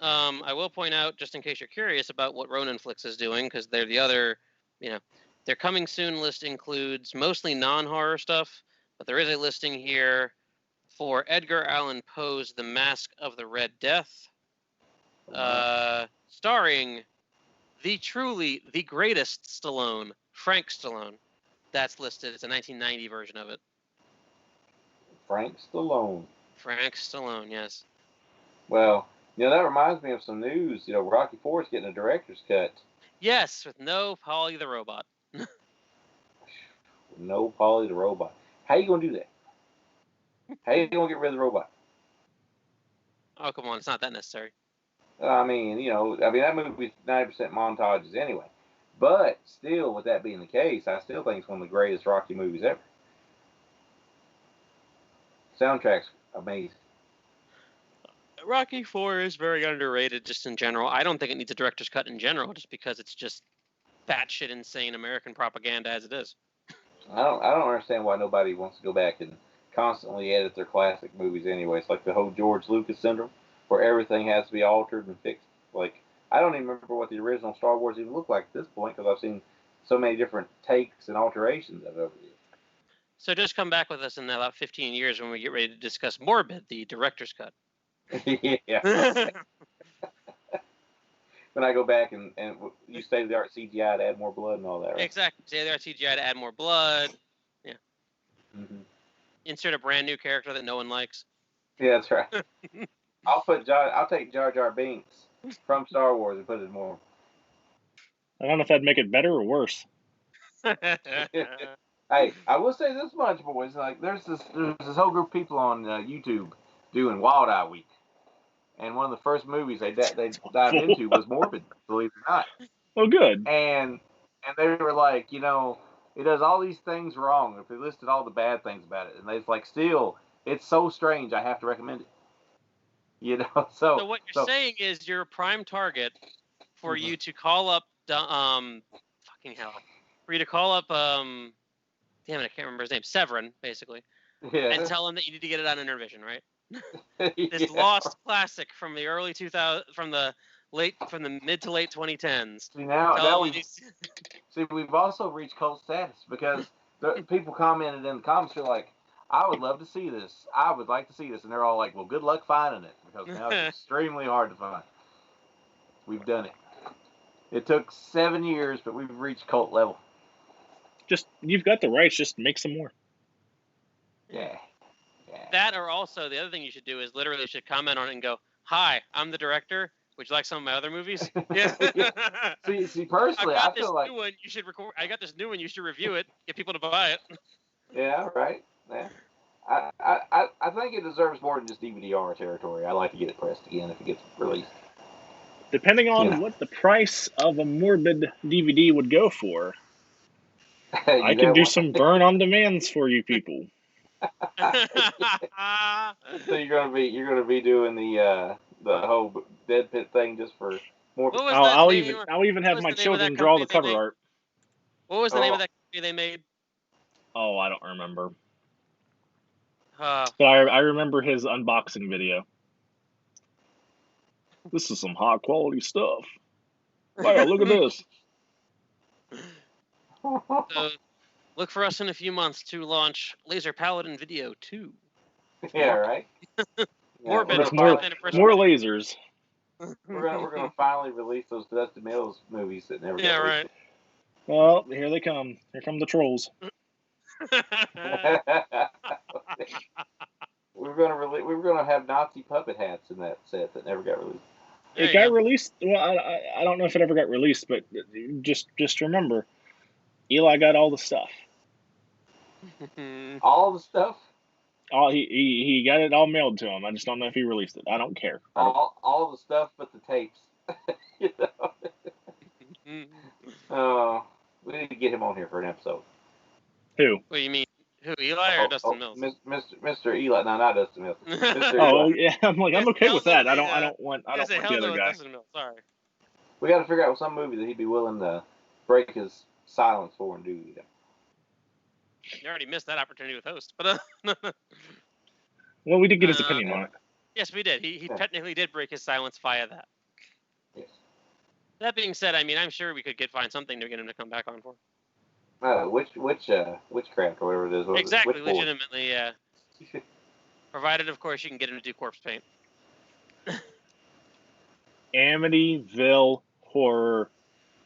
I will point out, just in case you're curious about what Ronin Flix is doing, because they're the other, their coming soon list includes mostly non-horror stuff, but there is a listing here for Edgar Allan Poe's The Mask of the Red Death, starring the greatest Stallone Frank Stallone. That's listed. It's a 1990 version of it. Frank Stallone. Frank Stallone, yes. Well, that reminds me of some news. Rocky IV is getting a director's cut. Yes, with no Polly the Robot. No Polly the Robot. How you gonna do that? How you gonna get rid of the robot? Oh, come on, it's not that necessary. I mean, that movie's 90% montages anyway. But still, with that being the case, I still think it's one of the greatest Rocky movies ever. Soundtrack's amazing. Rocky IV is very underrated just in general. I don't think it needs a director's cut in general, just because it's just batshit insane American propaganda as it is. I don't understand why nobody wants to go back and constantly edit their classic movies anyway. It's like the whole George Lucas syndrome, where everything has to be altered and fixed. Like, I don't even remember what the original Star Wars even looked like at this point, because I've seen so many different takes and alterations of it over the years. So just come back with us in about 15 years when we get ready to discuss Morbid, the director's cut. Yeah. When I go back and you state-of-the-art CGI to add more blood and all that, right? Exactly. State-of-the-art CGI to add more blood. Yeah. Mm-hmm. Insert a brand new character that no one likes. Yeah, that's right. I'll take Jar Jar Binks from Star Wars and put it more. I don't know if that'd make it better or worse. Hey, I will say this much, boys. Like, there's this whole group of people on YouTube doing Wild Eye Week, and one of the first movies they dived into was Morbid, believe it or not. Oh, good. And they were like, it does all these things wrong. If they listed all the bad things about it, and it's like, still, it's so strange. I have to recommend it. So what you're saying is you're a prime target for you to call up fucking hell. For you to call up damn it, I can't remember his name. Severin, basically. Yeah. And tell him that you need to get it on Intervision, right? This lost classic from the early 2000s, from the mid to late 2010s. We've also reached cult status, because people commented in the comments, they're like, I would love to see this. I would like to see this. And they're all like, well, good luck finding it, because now it's extremely hard to find. We've done it. It took 7 years, but we've reached cult level. You've got the rights, just make some more. Yeah. That, or also, the other thing you should do is literally you should comment on it and go, hi, I'm the director. Would you like some of my other movies? Yeah. See, personally, I feel like... New one, you should record. I got this new one, you should review it, get people to buy it. Yeah, right. Yeah. I think it deserves more than just DVD-R territory. I like to get it pressed again if it gets released. Depending on what the price of a Morbid DVD would go for, I can do some burn-on-demands for you people. So you're gonna be doing the whole Dead Pit thing just for more. I'll even have my children draw the cover art. What was the name of that company they made? Oh, I don't remember. But I remember his unboxing video. This is some high quality stuff. Wow, look at this. So, look for us in a few months to launch Laser Paladin Video 2. Yeah, right. More lasers. We're gonna finally release those Dusty Mills movies that never got released. Right. Well, here they come. Here come the trolls. We were gonna have Nazi puppet hats in that set that never got released. It got released. Well, I don't know if it ever got released, but just remember, Eli got all the stuff. All the stuff. He got it all mailed to him. I just don't know if he released it. I don't care. All the stuff but the tapes. We need to get him on here for an episode. Who? What do you mean? Who, Eli or Dustin Mills? Mr. Eli. No, not Dustin Mills. Oh, yeah. I'm okay with that. I don't want the other guy. Dustin Mills. Sorry. We got to figure out some movie that he'd be willing to break his silence for and do. You already missed that opportunity with host, but well, we did get his opinion on it. Yes, we did. He technically did break his silence via that. Yes. That being said, I mean, I'm sure we could find something to get him to come back on for. Witchcraft or whatever it is. Exactly, legitimately, yeah. Provided, of course, you can get him to do corpse paint. Amityville Horror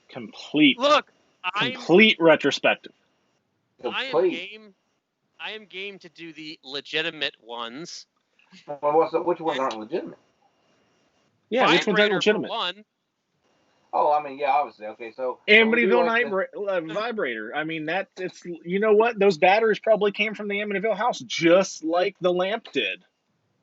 complete. Look, Complete retrospective. I am game to do the legitimate ones. Well, which ones aren't legitimate? Yeah, which ones aren't legitimate? For one. Oh, I mean, yeah, obviously. Okay, so Amityville vibrator. I mean, it's you know what? Those batteries probably came from the Amityville house, just like the lamp did.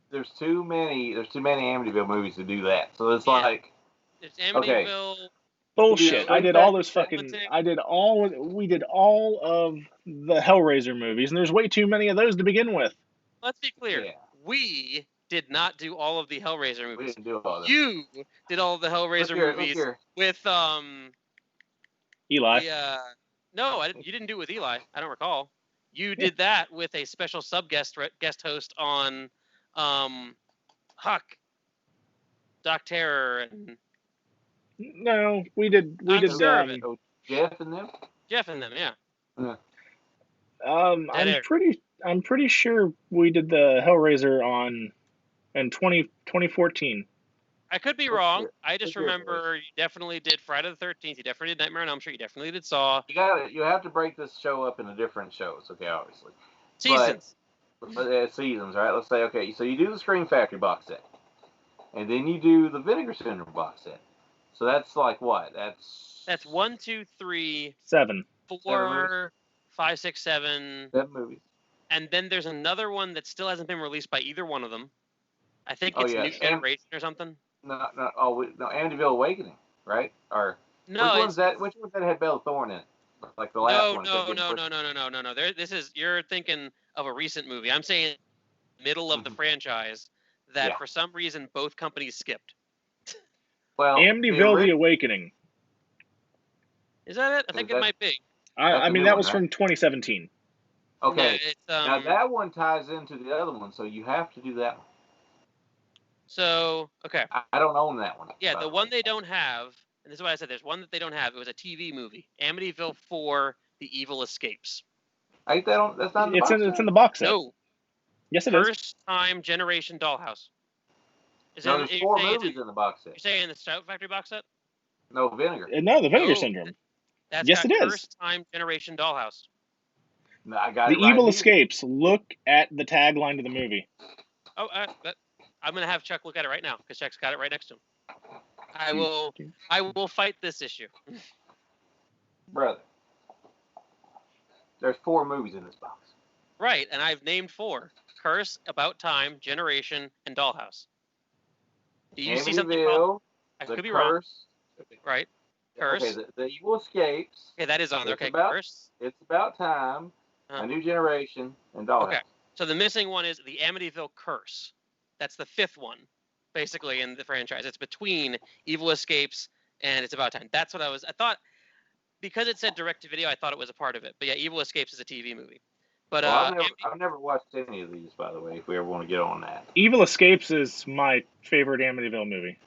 There's too many Amityville movies to do that. So it's like, it's Amityville. Okay. Bullshit. I did all those fucking. We did all of the Hellraiser movies, and there's way too many of those to begin with. Let's be clear. Yeah. We did not do all of the Hellraiser movies. We didn't do all of them. You did all of the Hellraiser movies with Eli. No, you didn't do it with Eli. I don't recall. You did that with a special guest host on Huck, Doc Terror, and. No, we did. Jeff and them. Jeff and them, yeah. I'm pretty sure we did the Hellraiser in 2014. I could be wrong. I just remember you definitely did Friday the 13th. You definitely did Nightmare on Elm Street. You definitely did Saw. You have to break this show up into different shows, okay? Obviously. Seasons. Seasons, right? Let's say, okay, so you do the Scream Factory box set, and then you do the Vinegar Syndrome box set. So that's like what? That's 1, 2, 3, 7, 4, 5, 6, 7. 7 movies. And then there's another one that still hasn't been released by either one of them. I think it's New Generation or something. No, Amityville Awakening, right? Or no, which one's that had Bella Thorne in it? Like the last one. No. You're thinking of a recent movie. I'm saying middle of the franchise that for some reason both companies skipped. Well, Amityville The Awakening. Is that it? I think it might be. I mean, that was from 2017. Okay. Now that one ties into the other one, so you have to do that one. So, okay. I don't own that one. Yeah, the one they don't have, and this is what I said, there's one that they don't have. It was a TV movie. Amityville 4, The Evil Escapes. That's not in the box set? It's in the box set. No. Yes, it is. First Time Generation Dollhouse. There's 4 movies in the box set. You're saying the Stout Factory box set? No, Vinegar. No, the Vinegar Syndrome. Yes, it is. First Time Generation Dollhouse. No, I got The Evil Escapes. Look at the tagline to the movie. Oh, I'm going to have Chuck look at it right now, because Chuck's got it right next to him. I will fight this issue. Brother. There's 4 movies in this box. Right, and I've named 4. Curse, About Time, Generation, and Dollhouse. Do you see something wrong? I could be wrong. Right. Curse. Okay, the Evil Escapes. Okay, that is on there. Okay, Curse. It's About Time, A New Generation, and Dollhouse. Okay, so the missing one is the Amityville Curse. That's the 5th one, basically, in the franchise. It's between Evil Escapes and It's About Time. That's what I thought, because it said direct-to-video, I thought it was a part of it. But yeah, Evil Escapes is a TV movie. But I've never watched any of these, by the way, if we ever want to get on that. Evil Escapes is my favorite Amityville movie.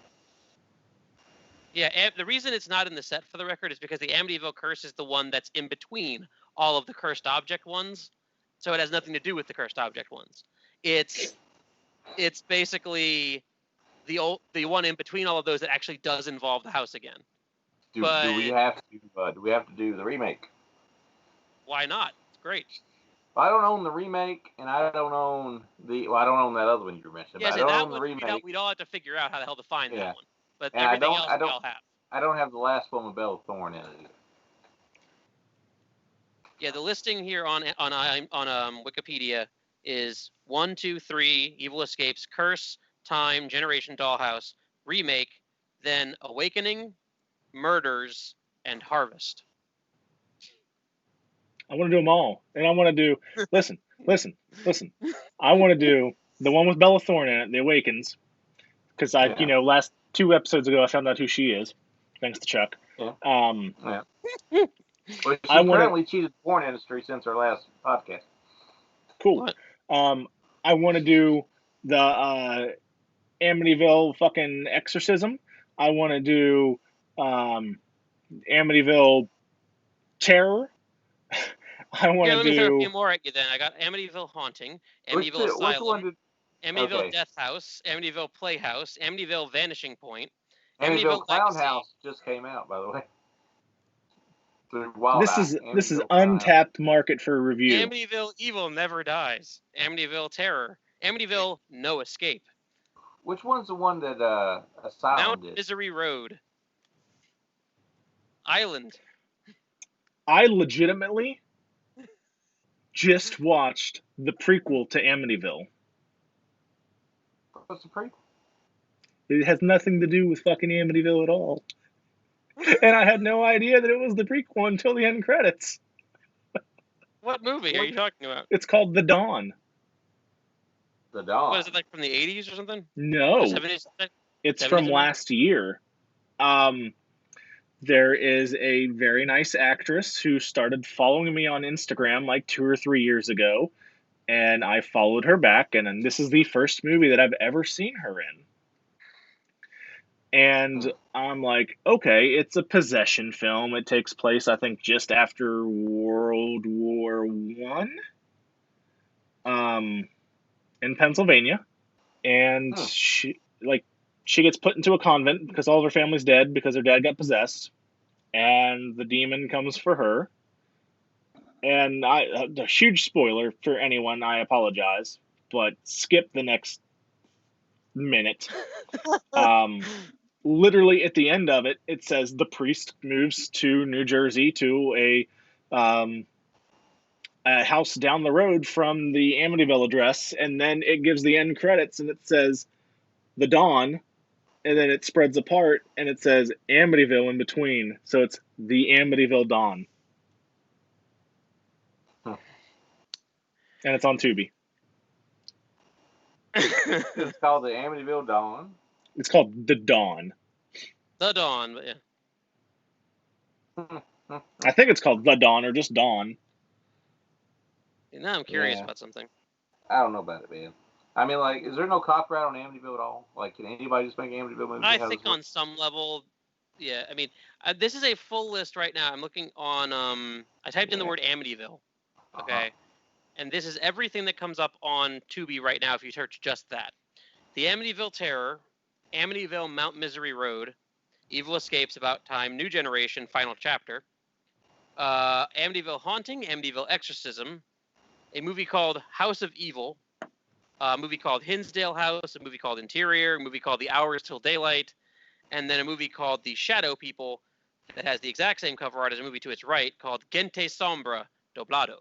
Yeah, the reason it's not in the set, for the record, is because the Amityville Curse is the one that's in between all of the cursed object ones. So it has nothing to do with the cursed object ones. It's basically the one in between all of those that actually does involve the house again. Do we have to do the remake? Why not? It's great. I don't own the remake, and I don't own I don't own that other one you mentioned. Yeah, I don't own the remake. We'd all have to figure out how the hell to find that one. But and everything else we all have. I don't have the last one with Bella Thorne in it either. Yeah, the listing here on Wikipedia is 1, 2, 3, Evil Escapes, Curse, Time, Generation Dollhouse, Remake, then Awakening, Murders, and Harvest. I want to do them all. And I want to do, listen. I want to do the one with Bella Thorne in it, The Awakens. Because last 2 episodes ago, I found out who she is. Thanks to Chuck. Yeah. Well, she currently cheated the porn industry since our last podcast. Cool. What? I want to do the Amityville fucking Exorcism. I want to do Amityville Terror. I want to do. Let me throw a few more at you then. I got Amityville Haunting, Amityville Asylum, Amityville Death House, Amityville Playhouse, Amityville Vanishing Point, Amityville Clown House just came out, by the way. through Wild This Eye. is Amityville Crime. untapped market for review. Amityville Evil Never Dies. Amityville Terror. Amityville No Escape. Which one's the one that Asylum Mount did? Misery Road. Island. I legitimately just watched the prequel to Amityville. What's the prequel? It has nothing to do with fucking Amityville at all. And I had no idea that it was the prequel until the end credits. What movie are you talking about? It's called The Dawn. The Dawn. What is it, like from the 80s or something? No, Or 70s? it's 70s from movie? last year. There is a very nice actress who started following me on Instagram like 2 or 3 years ago, and I followed her back, and this is the first movie that I've ever seen her in. And I'm like, okay, it's a possession film. It takes place, I think, just after World War One, in Pennsylvania, and she gets put into a convent because all of her family's dead because her dad got possessed, and the demon comes for her. And a huge spoiler for anyone, I apologize, but skip the next minute. Literally at the end of it, it says the priest moves to New Jersey to a house down the road from the Amityville address, and then it gives the end credits and it says The Dawn, and then it spreads apart and it says Amityville in between, so it's the Amityville Dawn. And it's on Tubi. It's called the Amityville Dawn. It's called The Dawn. The Dawn, but yeah. I think it's called The Dawn or just Dawn. Now I'm curious Yeah. about something. I don't know about it, man. I mean, like, is there no copyright on Amityville at all? Like, can anybody just make Amityville movies? I think on some level, yeah. I mean, this is a full list right now. I'm looking on. I typed in the word Amityville. Okay. And this is everything that comes up on Tubi right now if you search just that. The Amityville Terror, Amityville Mount Misery Road, Evil Escapes, About Time, New Generation, Final Chapter, Amityville Haunting, Amityville Exorcism, a movie called House of Evil, a movie called Hinsdale House, a movie called Interior, a movie called The Hours Till Daylight, and then a movie called The Shadow People that has the exact same cover art as a movie to its right called Gente Sombra Doblado.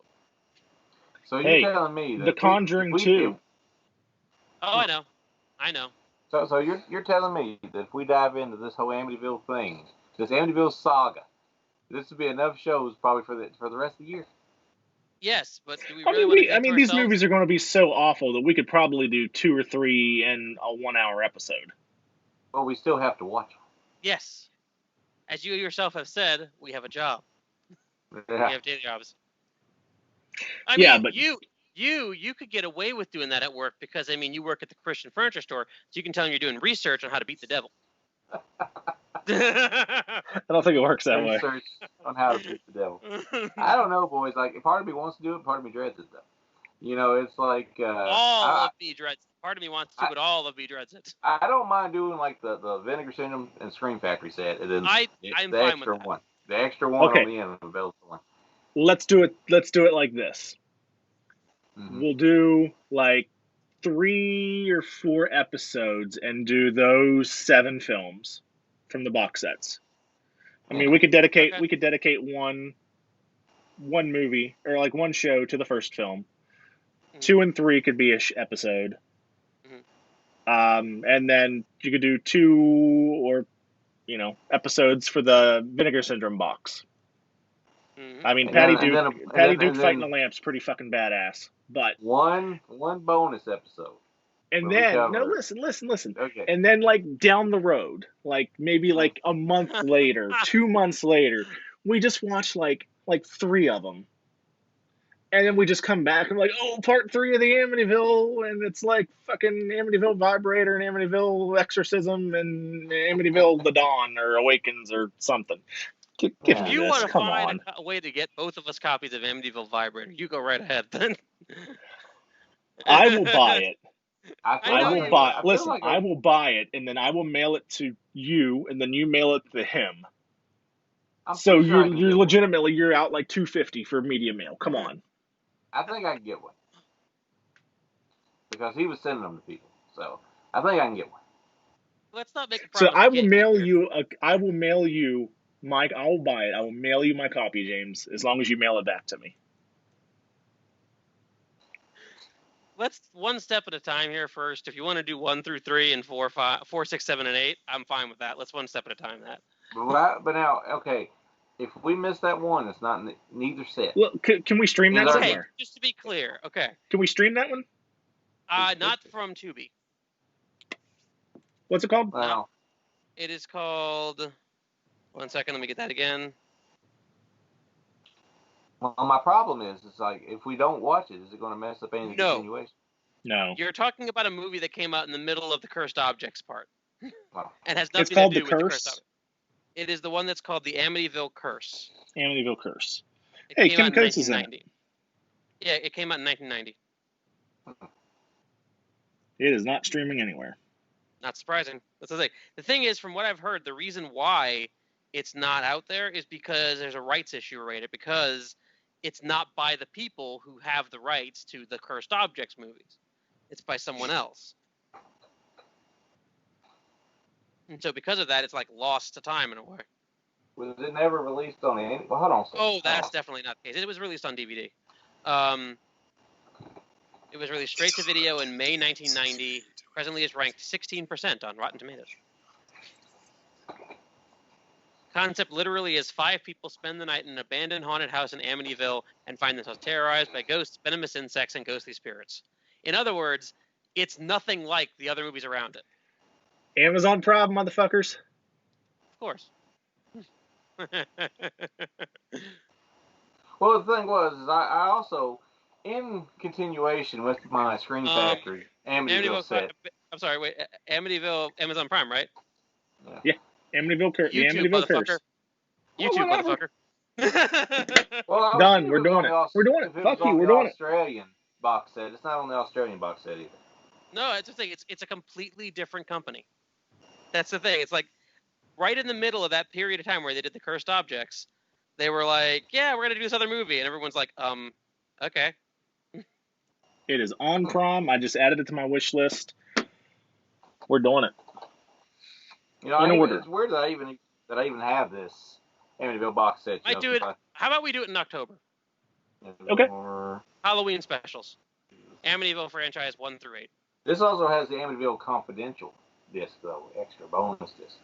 So you're telling me that The Conjuring 2. Oh, I know. So you're telling me that if we dive into this whole Amityville thing, this Amityville saga, this would be enough shows probably for the rest of the year. Yes, but do we really want to do it these movies are going to be so awful that we could probably do 2 or 3 in a 1-hour episode. But we still have to watch them. Yes. As you yourself have said, we have a job. Yeah. We have day jobs. I mean, but you could get away with doing that at work because, I mean, you work at the Christian furniture store, so you can tell them you're doing research on how to beat the devil. I don't think it works that way. Research on how to beat the devil. I don't know, boys. Like, part of me wants to do it, part of me dreads it, though. You know, it's like... all of me dreads it. Part of me wants to, but all of me dreads it. I don't mind doing, like, the Vinegar Syndrome and Scream Factory set, and then I'm the fine extra with that. one. The extra one Okay. on the end of the Velvet one. Let's do it like this. Mm-hmm. We'll do like 3 or 4 episodes and do those 7 films from the box sets. I mean, we could dedicate one movie or like one show to the first film. 2 and 3 could be a episode. And then you could do 2 or episodes for the Vinegar Syndrome box. I mean, Patty Duke fighting the lamp's pretty fucking badass. But one bonus episode. And then listen. Okay. And then like down the road, like maybe like a month later, 2 months later, we just watch like 3 of them. And then we just come back and like, oh, part 3 of the Amityville, and it's like fucking Amityville Vibrator and Amityville Exorcism and Amityville The Dawn or Awakens or something. If you want to find a way to get both of us copies of Amityville Vibrator, you go right ahead then. I will buy it. I will buy it, and then I will mail it to you, and then you mail it to him. I'm So pretty sure I can you're get one. legitimately you're out like $250 for medium meal. Come on. I think I can get one because he was sending them to people. So I think I can get one. Let's not make a So promise we can't keep here. I will mail you my. I will buy it. I will mail you my copy, James, as long as you mail it back to me. Let's one step at a time here first. If you want to do 1 through 3 and 4, 5, 4, 6, 7, and 8, I'm fine with that. Let's one step at a time. That. But now, okay, if we miss that one, it's not neither set. Well, can we stream that Okay, somewhere? just to be clear. Okay. Can we stream that one? Not from Tubi. What's it called? Well, It is called. One second. Let me get that again. well, my problem is, it's like if we don't watch it, is it going to mess up any of the No. continuation? No. You're talking about a movie that came out in the middle of the Cursed Objects part, Wow. and has It's nothing to called do The with the Curse? Cursed Objects. It is the one that's called the Amityville Curse. Amityville Curse. It Hey, came Kim out in Coates is in it. 1990. Yeah, it came out in 1990. It is not streaming anywhere. Not surprising. That's the thing. The thing is, from what I've heard, the reason why it's not out there is because there's a rights issue related, because it's not by the people who have the rights to the Cursed Objects movies. It's by someone else. And so because of that, it's like lost to time in a way. Was it never released on any? Well, hold on a second. Oh, that's definitely not the case. It was released on DVD. It was released straight to video in May 1990. Presently is ranked 16% on Rotten Tomatoes. Concept literally is 5 people spend the night in an abandoned haunted house in Amityville and find themselves terrorized by ghosts, venomous insects, and ghostly spirits. In other words, it's nothing like the other movies around it. Amazon Prime, motherfuckers. Of course. Well, the thing was, is I also, in continuation with my Screen Factory Amityville set. I'm sorry, wait. Amityville, Amazon Prime, right? Yeah. Amityville Curse. The YouTube, Amityville motherfucker. Curse. YouTube, whatever. motherfucker. Well, I was Done. thinking We're it was doing on it. the We're doing it. if it Fuck was you. on We're the doing it. Australian box set. It's not on the Australian box set either. No, it's the thing. It's a completely different company. That's the thing. It's like right in the middle of that period of time where they did the Cursed Objects, they were like, "Yeah, we're gonna do this other movie," and everyone's like, okay." It is on Prime. I just added it to my wish list. We're doing it. You know, In order. it's weird that I even have this Amityville box set. Might do it. How about we do it in October? Okay. Halloween specials. Amityville franchise 1 through 8. This also has the Amityville Confidential disc, though, extra bonus disc.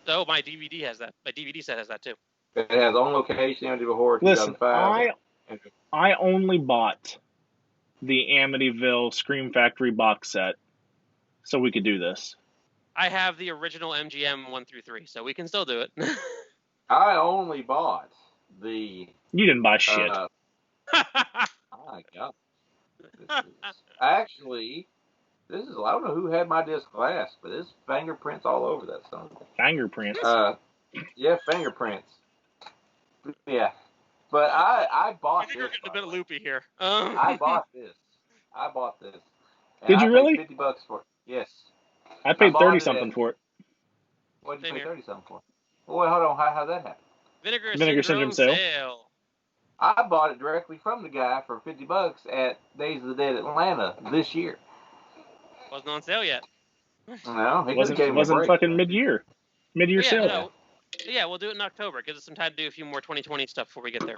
So my DVD has that. My DVD set has that too. It has On Location, Amityville Horror 2005. Listen, I only bought the Amityville Scream Factory box set so we could do this. I have the original MGM 1 through 3, so we can still do it. I only bought the. You didn't buy shit. My God. Actually, this is, I don't know who had my disc last, but there's fingerprints all over that son. Fingerprints? Yeah, fingerprints. Yeah. But I bought I think this. we're getting a bit loopy here. I bought this. And Did you really? $50 for it. Yes. I paid 30 something for it. What did you pay 30 something for? Well, wait, hold on. How'd that happen? Vinegar Syndrome sale. I bought it directly from the guy for $50 at Days of the Dead Atlanta this year. Wasn't on sale yet. No, he wasn't fucking mid-year sale. No. Yeah, we'll do it in October. Gives us some time to do a few more 2020 stuff before we get there.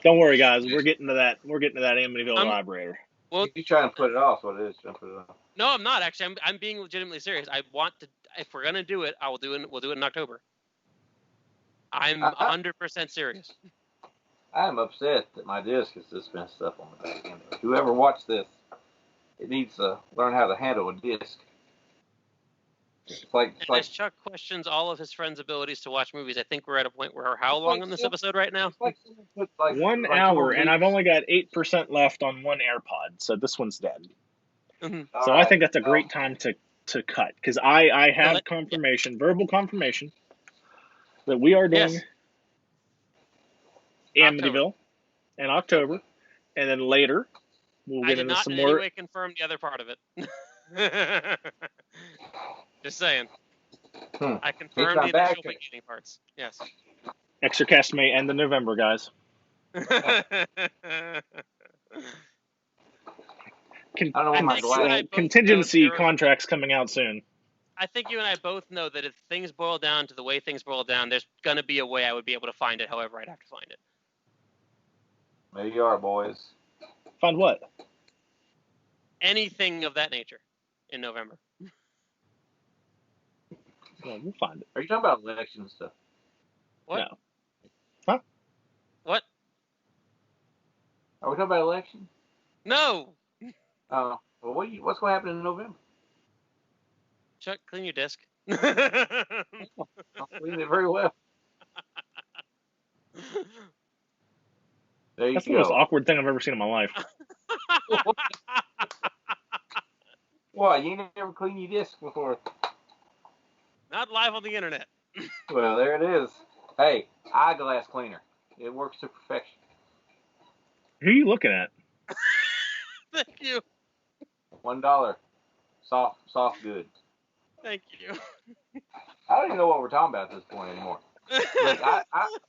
Don't worry, guys. We're getting to that. We're getting to that Amityville vibrator. Well, you trying to put it off? What it is? Trying to put it off? No, I'm not actually. I'm being legitimately serious. I want to. If we're gonna do it, I will do it. We'll do it in October. I'm 100% serious. I'm upset that my disc has just messed up on the back end. Whoever watched this, it needs to learn how to handle a disc. It's like as Chuck questions all of his friends' abilities to watch movies, I think we're at a point where how long in this episode right now? 1 hour, and I've only got 8% left on one AirPod, so this one's dead. Mm-hmm. So I think that's a great time to cut, because I have verbal confirmation, that we are doing Amityville in October, and then later we'll get into some more. I did not in any way confirm the other part of it. Just saying. I confirmed the initial beginning parts. Yes. Exorcast may end in November, guys. Contingency contracts coming out soon. I think you and I both know that if things boil down to the way things boil down, there's going to be a way I would be able to find it, however I'd have to find it. There you are, boys. Find what? Anything of that nature in November. Well, we'll find it. Are you talking about election stuff? What? No. Huh? What? Are we talking about election? No. Well, what's going to happen in November? Chuck, clean your disc. I'll clean it very well. There you That's go. the most awkward thing I've ever seen in my life. What? You ain't never cleaned your disc before? Not live on the internet. Well, there it is. Hey, eyeglass cleaner. It works to perfection. Who are you looking at? Thank you. $1. Soft goods. Thank you. I don't even know what we're talking about at this point anymore. Look,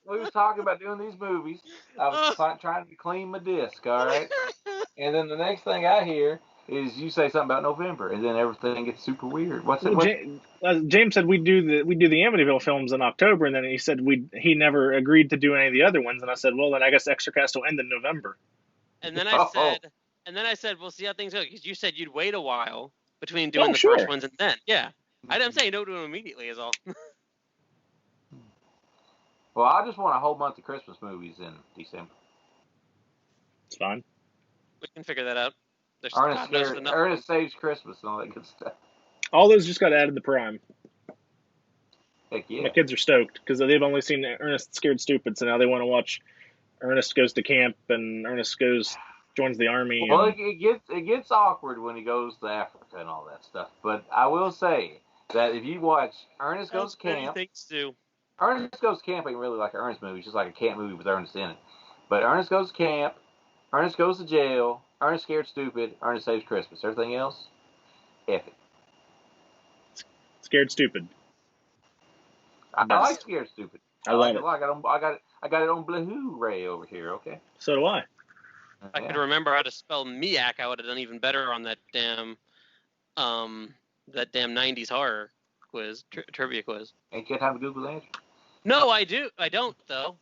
we was talking about doing these movies. I was trying to clean my disc, all right? And then the next thing I hear is you say something about November, and then everything gets super weird. What's it? James said we do the Amityville films in October, and then he said he never agreed to do any of the other ones, and I said, well, then I guess Exorcast will end in November. And then I said, we'll see how things go, because you said you'd wait a while between doing the first ones and then, yeah. I didn't say no to them immediately, is all. Well, I just want a whole month of Christmas movies in December. It's fine. We can figure that out. Ernest Saves Christmas and all that good stuff. All those just got added to Prime. Heck yeah. My kids are stoked because they've only seen Ernest Scared Stupid, so now they want to watch Ernest Goes to Camp and Ernest joins the army. Well, it gets awkward when he goes to Africa and all that stuff. But I will say that if you watch Ernest Goes to Camp, Ernest Goes to Camp ain't really like an Ernest movie. It's just like a camp movie with Ernest in it. But Ernest Goes to Camp, Ernest Goes to Jail, Ernest Scared Stupid, Ernest Saves Christmas. Everything else, F it. Scared Stupid. I like Scared Stupid. I love it. I got it on Blu-ray over here. Okay. So do I. If I could remember how to spell Miak, I would have done even better on that damn 90s horror quiz, trivia quiz. Ain't you got time to Google the answer? No, I do. I don't, though.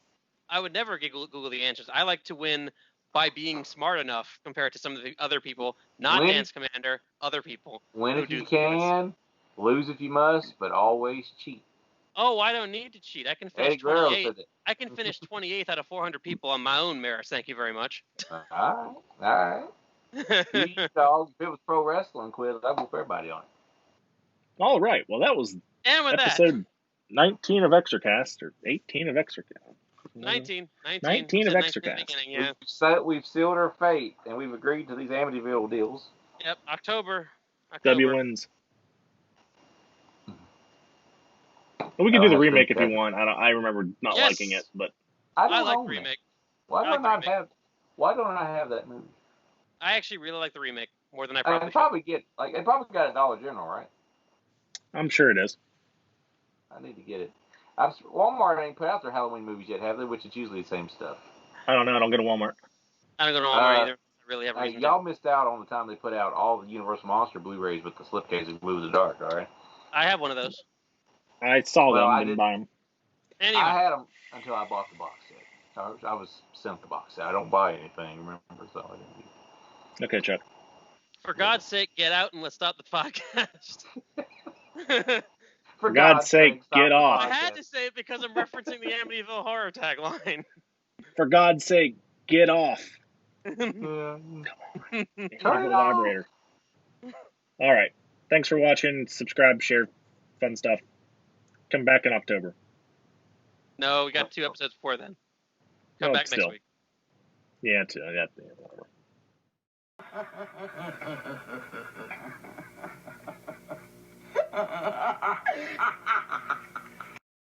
I would never Google the answers. I like to win by being smart enough compared to some of the other people, not Dance Commander, other people. Win if you can, lose if you must, but always cheat. Oh, I don't need to cheat. I can finish 28th. I can finish 28th out of 400 people on my own merits. Thank you very much. All right. You dog, if it was pro wrestling quiz, I'd whoop everybody on it. All right. Well, that was episode 19 of Exorcast, or 18 of Exorcast. 19 of Exorcast. Yeah. We've sealed our fate, and we've agreed to these Amityville deals. Yep, October. W wins. Well, we can do the remake if you want. I remember not liking it, but I like the remake. Why don't I have that movie? I actually really like the remake more than I probably should. It probably got a Dollar General, right? I'm sure it is. I need to get it. Walmart ain't put out their Halloween movies yet, have they? Which is usually the same stuff. I don't know. I don't go to Walmart. I don't go to Walmart either. I really have a reason y'all missed out on the time they put out all the Universal Monster Blu-rays with the slipcase of Glue in the Dark, all right? I have one of those. I saw them and didn't buy them. Anyway. I had them until I bought the box set. I was sent the box set. I don't buy anything, remember, so I didn't do. Okay, Chuck. For God's sake, get out and let's stop the podcast. For God's sake, get off. I had to say it because I'm referencing the Amityville horror tagline. For God's sake, get off. Turn it off. All right. Thanks for watching. Subscribe, share, fun stuff. Come back in October. No, we got 2 episodes before then. Come back next week. Yeah, whatever.